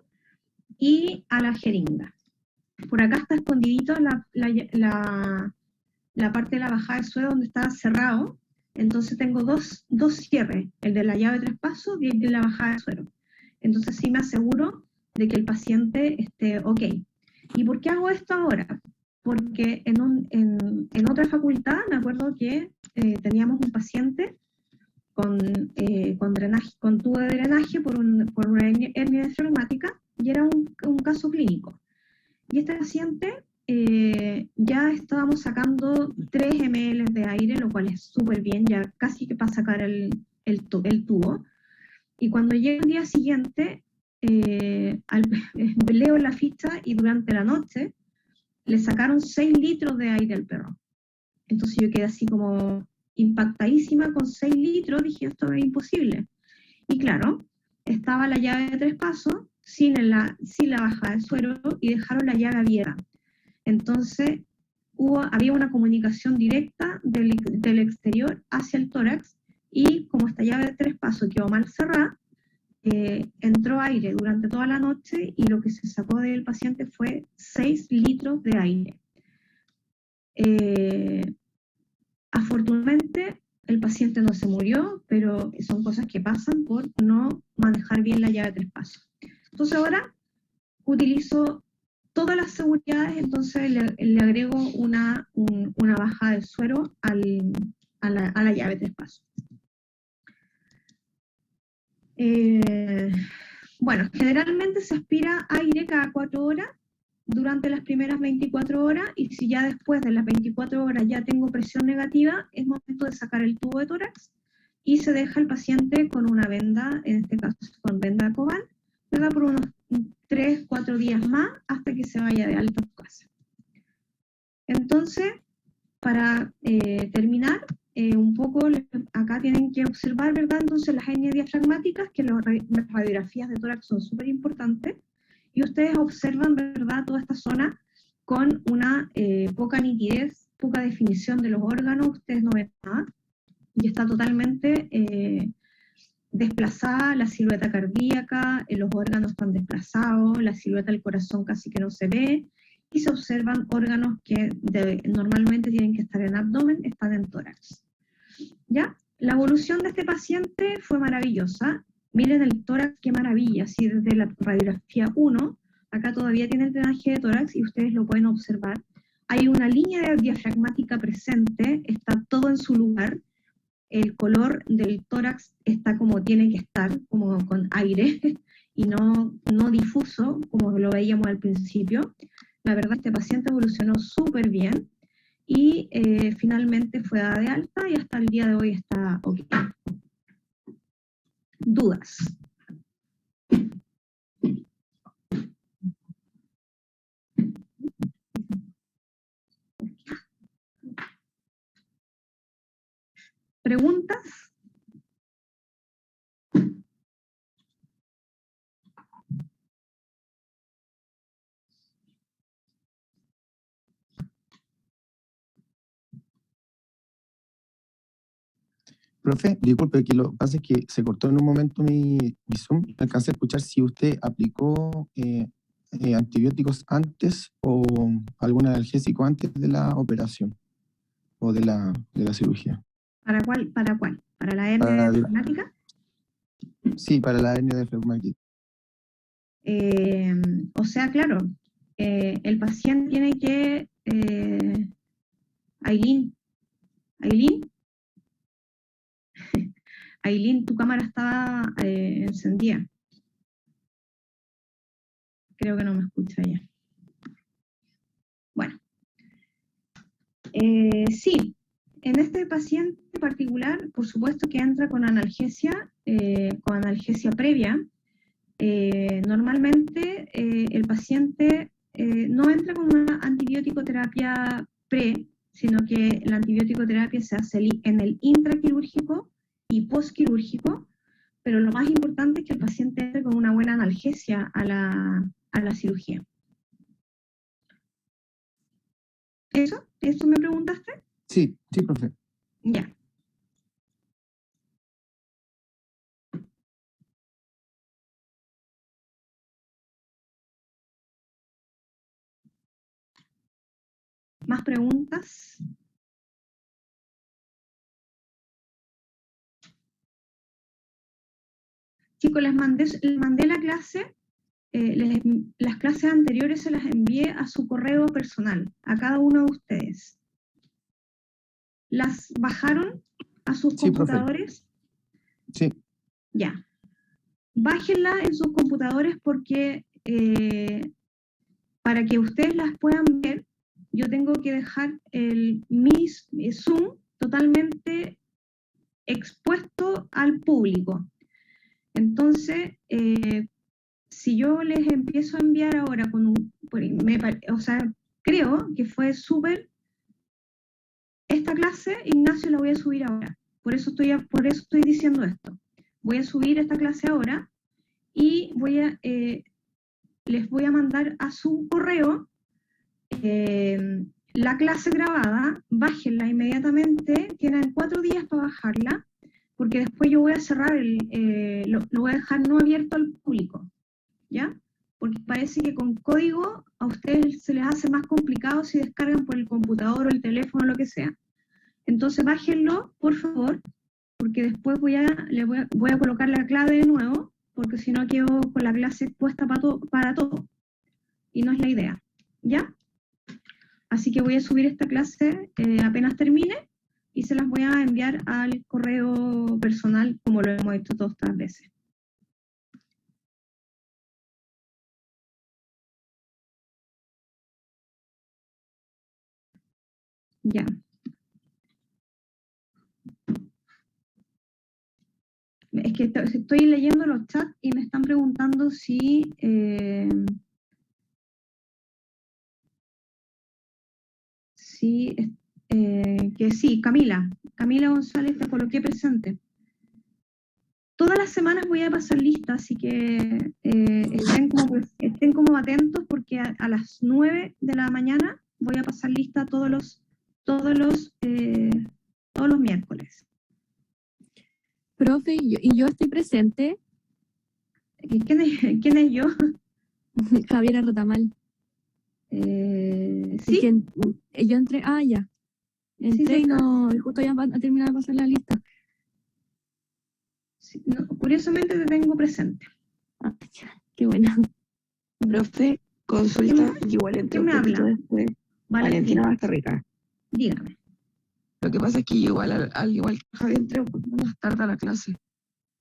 y a la jeringa. Por acá está escondidito la parte de la bajada de suero donde está cerrado. Entonces tengo dos cierres, el de la llave 3 pasos y el de la bajada de suero. Entonces sí me aseguro de que el paciente esté ok. ¿Y por qué hago esto ahora? Porque en otra facultad me acuerdo que teníamos un paciente con tubo de drenaje por una hernia diafragmática, y era un caso clínico. Y este paciente ya estábamos sacando 3 ml de aire, lo cual es súper bien, ya casi que para sacar el tubo. Y cuando llega el día siguiente, leo la ficha, y durante la noche le sacaron 6 litros de aire al perro. Entonces yo quedé así como impactadísima con 6 litros, dije, esto es imposible. Y claro, estaba la llave de 3 pasos, sin la bajada de suero, y dejaron la llave abierta. Entonces había una comunicación directa del exterior hacia el tórax, y como esta llave de 3 pasos quedó mal cerrada, entró aire durante toda la noche, y lo que se sacó del paciente fue 6 litros de aire. Afortunadamente el paciente no se murió, pero son cosas que pasan por no manejar bien la llave de 3 pasos. Entonces ahora utilizo todas las seguridades, entonces le agrego una bajada de suero a la llave 3 pasos. Bueno, generalmente se aspira aire cada 4 horas durante las primeras 24 horas, y si ya después de las 24 horas ya tengo presión negativa, es momento de sacar el tubo de tórax, y se deja al paciente con una venda, en este caso con venda Coban, ¿verdad? Por unos 3-4 días más hasta que se vaya de alta a su casa. Entonces, para terminar, un poco, acá tienen que observar, ¿verdad? Entonces las hernias diafragmáticas, que las radiografías de tórax son súper importantes, y ustedes observan, ¿verdad?, toda esta zona con una poca nitidez, poca definición de los órganos, ustedes no ven nada, y está totalmente desplazada la silueta cardíaca, los órganos están desplazados, la silueta del corazón casi que no se ve, y se observan órganos que normalmente tienen que estar en abdomen, están en tórax. ¿Ya? La evolución de este paciente fue maravillosa. Miren el tórax, qué maravilla, así desde la radiografía 1, acá todavía tiene el drenaje de tórax y ustedes lo pueden observar. Hay una línea diafragmática presente, está todo en su lugar, el color del tórax está como tiene que estar, como con aire, y no difuso, como lo veíamos al principio. La verdad, este paciente evolucionó súper bien, y finalmente fue dada de alta, y hasta el día de hoy está ok. ¿Dudas? ¿Preguntas? Profe, disculpe, que lo que pasa es que se cortó en un momento mi Zoom. Alcancé a escuchar si usted aplicó antibióticos antes o algún analgésico antes de la operación o de la cirugía. ¿Para cuál? ¿Para cuál? ¿Para la hernia Para- diafragmática? Sí, para la hernia diafragmática. O sea, claro, el paciente tiene que... Aileen, tu cámara está encendida. Creo que no me escucha ya. Bueno. Sí, en este paciente particular, por supuesto que entra con analgesia previa. Normalmente el paciente no entra con una antibiótico terapia pre, sino que la antibiótico terapia se hace en el intraquirúrgico y postquirúrgico, pero lo más importante es que el paciente entre con una buena analgesia a la cirugía. ¿Eso me preguntaste? Sí, profe. Ya. ¿Más preguntas? Chicos, les mandé la clase, las clases anteriores se las envié a su correo personal, a cada uno de ustedes. ¿Las bajaron a sus computadores? Sí. Ya. Bájenla en sus computadores porque para que ustedes las puedan ver, yo tengo que dejar mi Zoom totalmente expuesto al público. Entonces, si yo les empiezo a enviar ahora creo que fue súper esta clase, Ignacio, la voy a subir ahora. Por eso estoy diciendo esto. Voy a subir esta clase ahora y les voy a mandar a su correo la clase grabada, bájenla inmediatamente, tienen 4 días para bajarla, porque después yo voy a cerrar, lo voy a dejar no abierto al público, ¿ya? Porque parece que con código a ustedes se les hace más complicado si descargan por el computador o el teléfono o lo que sea. Entonces bájenlo, por favor, porque después voy a colocar la clave de nuevo, porque si no quedo con la clase expuesta para todo. Y no es la idea, ¿ya? Así que voy a subir esta clase apenas termine y se las voy a enviar al correo personal como lo hemos hecho todas estas veces. Ya. Es que estoy leyendo los chats y me están preguntando si que sí, Camila González, te coloqué presente. Todas las semanas voy a pasar lista, así que estén como atentos porque a las 9 de la mañana voy a pasar lista todos los miércoles. Profe, y yo estoy presente. ¿Quién es yo? Javiera Rotamal. Sí, Yo entré, ya. Entré sí, y no, y justo ya a terminar de pasar la lista. sí, no, curiosamente te tengo presente. Ya, qué bueno. Profe, consulta, igual entré ¿Quién un me poquito habla? después. Valentina Bastarrica. Dígame. Lo que pasa es que yo igual, al igual que Javi, entré un poquito más tarde a la clase.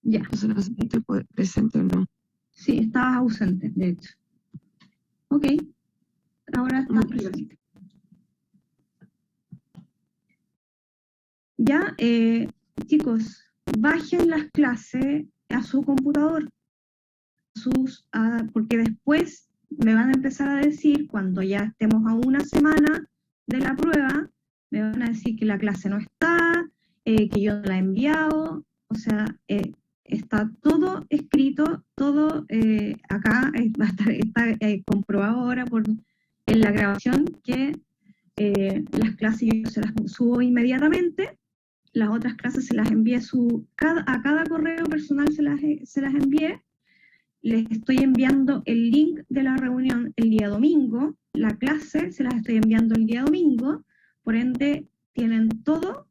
Ya, Entonces no sé si estoy presente o no. sí, estabas ausente, de hecho. Ok, ahora estás Muchas presente. Ya, chicos, bajen las clases a su computador, porque después me van a empezar a decir, cuando ya estemos a una semana de la prueba, me van a decir que la clase no está, que yo no la he enviado, o sea, está todo escrito, todo acá está comprobado ahora en la grabación que las clases yo se las subo inmediatamente. Las otras clases se las envié a cada correo personal se las envié. Les estoy enviando el link de la reunión el día domingo. La clase se las estoy enviando el día domingo. Por ende, tienen todo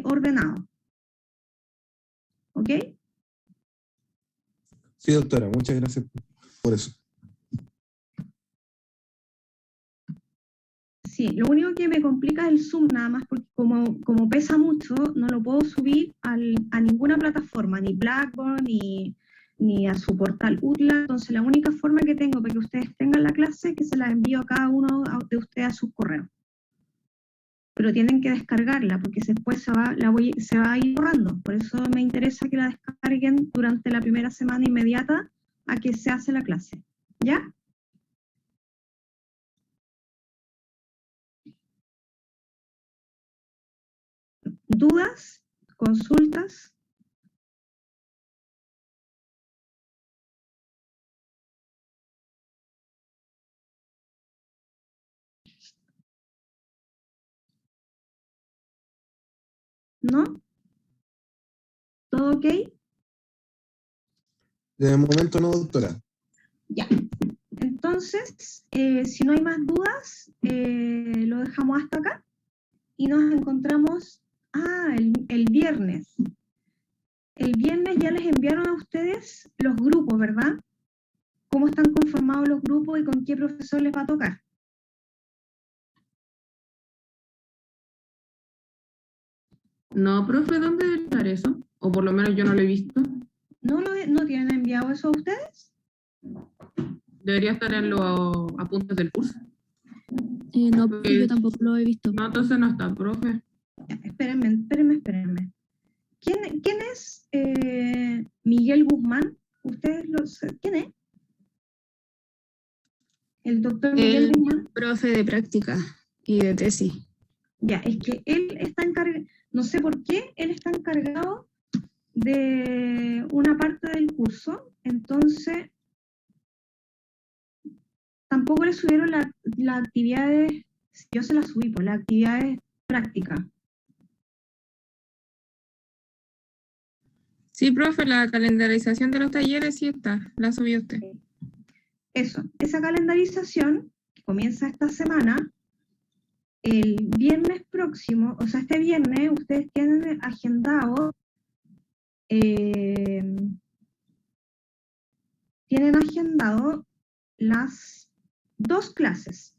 ordenado. ¿Ok? Sí, doctora, muchas gracias por eso. Sí, lo único que me complica es el Zoom nada más, porque como pesa mucho, no lo puedo subir a ninguna plataforma, ni Blackboard, ni a su portal UTLA. Entonces, la única forma que tengo para que ustedes tengan la clase es que se la envío a cada uno de ustedes a sus correos. Pero tienen que descargarla, porque después se va a ir borrando. Por eso me interesa que la descarguen durante la primera semana inmediata a que se hace la clase. ¿Ya? ¿Dudas? ¿Consultas? ¿No? ¿Todo ok? De momento no, doctora. Ya. Entonces, si no hay más dudas, lo dejamos hasta acá y nos encontramos el viernes. El viernes ya les enviaron a ustedes los grupos, ¿verdad? ¿Cómo están conformados los grupos y con qué profesor les va a tocar? No, profe, ¿dónde debe estar eso? O por lo menos yo no lo he visto. ¿No tienen enviado eso a ustedes? Debería estar en los apuntes del curso. No, porque yo tampoco lo he visto. No, entonces no está, profe. Ya, espérenme. ¿Quién es Miguel Guzmán? ¿Quién es? El doctor Miguel Guzmán. Profe de práctica y de tesis. Ya, es que él está encargado, no sé por qué, él está encargado de una parte del curso, entonces tampoco le subieron las actividades, yo se las subí, pues las actividades prácticas. Sí, profe, la calendarización de los talleres sí está, la subió usted. Eso, esa calendarización que comienza esta semana, el viernes próximo, o sea, este viernes ustedes tienen agendado las dos cápsulas.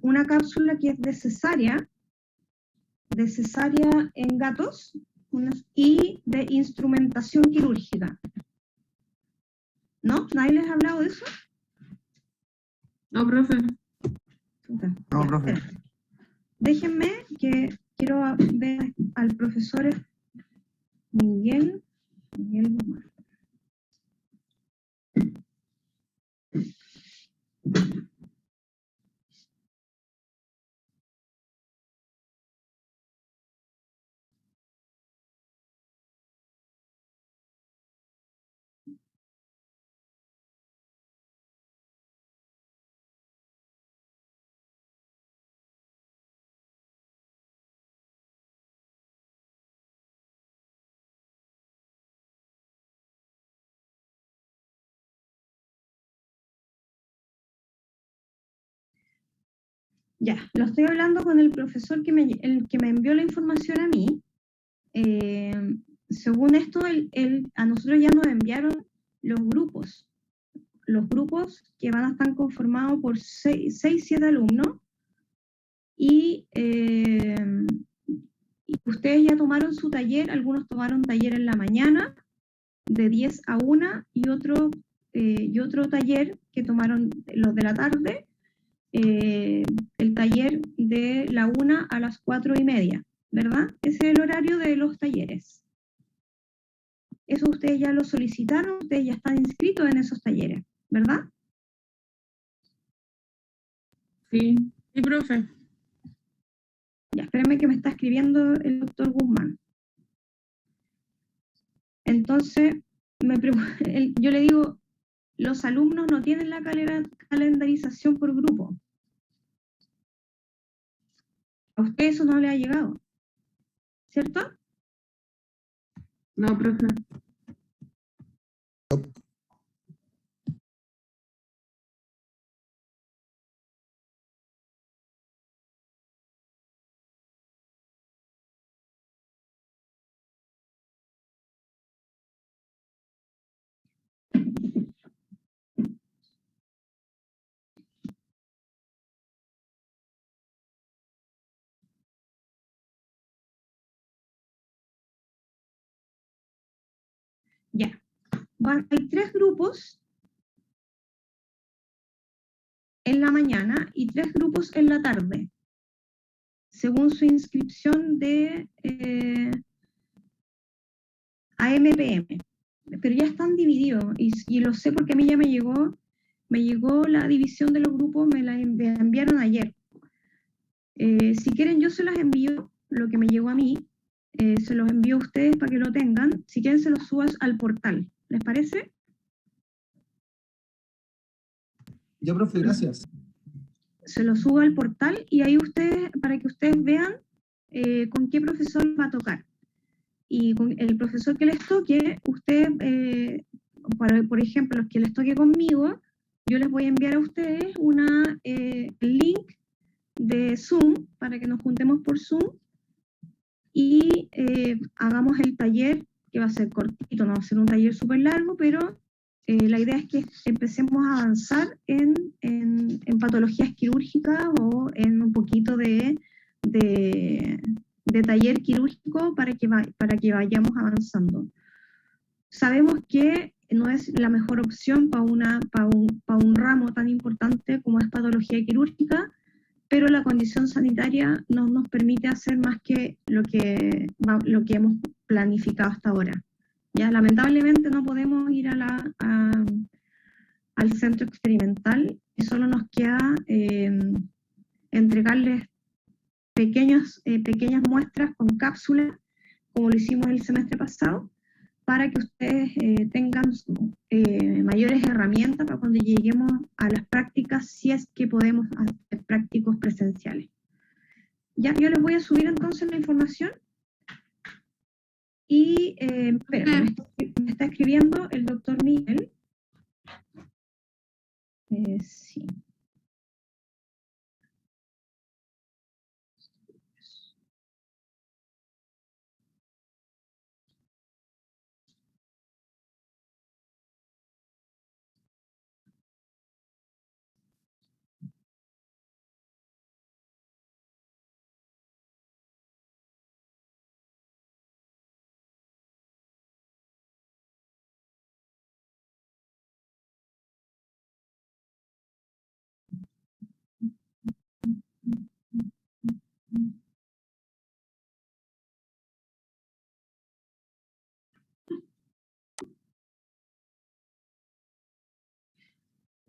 Una cápsula que es de cesárea en gatos y de instrumentación quirúrgica. ¿No? ¿Nadie les ha hablado de eso? No, profe. No, profe. Déjenme que quiero ver al profesor Miguel Guzmán. Ya, lo estoy hablando con el profesor el que me envió la información a mí. Según esto, a nosotros ya nos enviaron los grupos que van a estar conformados por 6-7 alumnos, y ustedes ya tomaron su taller. Algunos tomaron taller en la mañana, de 10 a 1, y otro taller que tomaron los de la tarde, el taller de la 1 a las 4:30, ¿verdad? Ese es el horario de los talleres. Eso ustedes ya lo solicitaron, ustedes ya están inscritos en esos talleres, ¿verdad? Sí. Sí, profe. Ya, espérenme que me está escribiendo el doctor Guzmán. Entonces, yo le digo, los alumnos no tienen la calendarización por grupo. A usted eso no le ha llegado, ¿cierto? No, profe. Ya. Hay 3 grupos en la mañana y 3 grupos en la tarde, según su inscripción de AMPM. Pero ya están divididos, y lo sé porque a mí ya me llegó la división de los grupos, me la enviaron ayer. Si quieren, yo se las envío, lo que me llegó a mí, se los envío a ustedes para que lo tengan. Si quieren, se los subas al portal. ¿Les parece? Ya, profe, gracias. Se los subo al portal, y ahí ustedes, para que ustedes vean con qué profesor va a tocar. Y con el profesor que les toque, ustedes, por ejemplo, los que les toque conmigo, yo les voy a enviar a ustedes el link de Zoom para que nos juntemos por Zoom y hagamos el taller, que va a ser cortito, no va a ser un taller súper largo, pero la idea es que empecemos a avanzar en patologías quirúrgicas, o en un poquito de taller quirúrgico, para que vayamos avanzando. Sabemos que no es la mejor opción para un ramo tan importante como es patología quirúrgica, pero la condición sanitaria no nos permite hacer más que lo que hemos planificado hasta ahora. Ya, lamentablemente no podemos ir al centro experimental, y solo nos queda entregarles pequeñas muestras con cápsulas, como lo hicimos el semestre pasado, para que ustedes tengan mayores herramientas para cuando lleguemos a las prácticas, si es que podemos hacer prácticos presenciales. Ya, yo les voy a subir entonces la información. Y espera, me está escribiendo el doctor Miguel. Sí.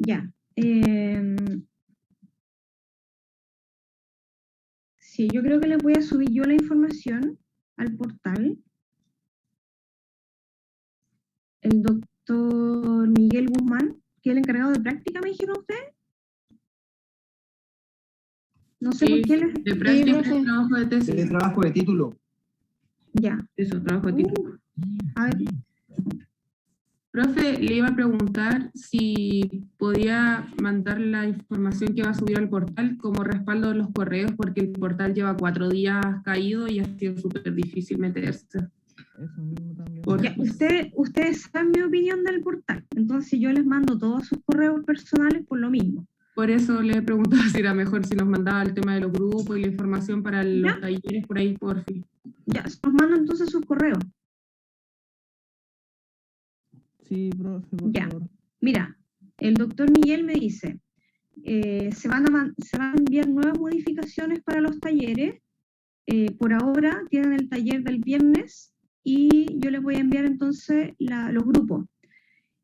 Ya. Sí, yo creo que les voy a subir yo la información al portal. El doctor Miguel Guzmán, que es el encargado de práctica, ¿me dijeron ustedes? No sé por qué les... De práctica, trabajo de tesis. El trabajo de título. Ya. Eso, trabajo de título. A ver. Profe, le iba a preguntar si podía mandar la información que va a subir al portal como respaldo de los correos, porque el portal lleva 4 días caído y ha sido súper difícil meterse. Por- Ya, ustedes saben mi opinión del portal, entonces yo les mando todos sus correos personales por lo mismo. Por eso le preguntaba si era mejor si nos mandaba el tema de los grupos y la información para los Ya. talleres por ahí, por fin. Ya, os mando entonces sus correos. Sí, profe, por Ya. favor. Mira, el doctor Miguel me dice, se van a enviar nuevas modificaciones para los talleres. Por ahora tienen el taller del viernes y yo les voy a enviar entonces los grupos.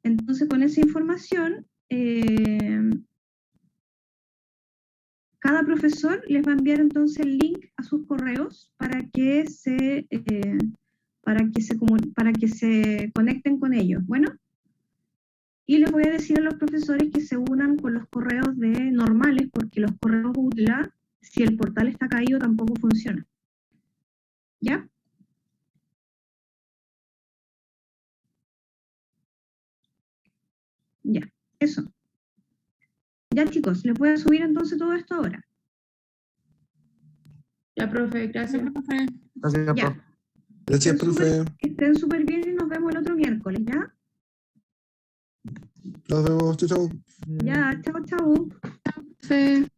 Entonces, con esa información, cada profesor les va a enviar entonces el link a sus correos para que se conecten con ellos. Bueno, y les voy a decir a los profesores que se unan con los correos de normales, porque los correos UTLA, si el portal está caído, tampoco funciona. ¿Ya? Ya, eso. Ya, chicos, les voy a subir entonces todo esto ahora. Ya, profe, gracias. Profe. Gracias, Ya. profe. Gracias, profe. Que estén súper bien y nos vemos el otro miércoles, ¿ya? Nos vemos. Chau, chau. Ya, chao, chao. Profe.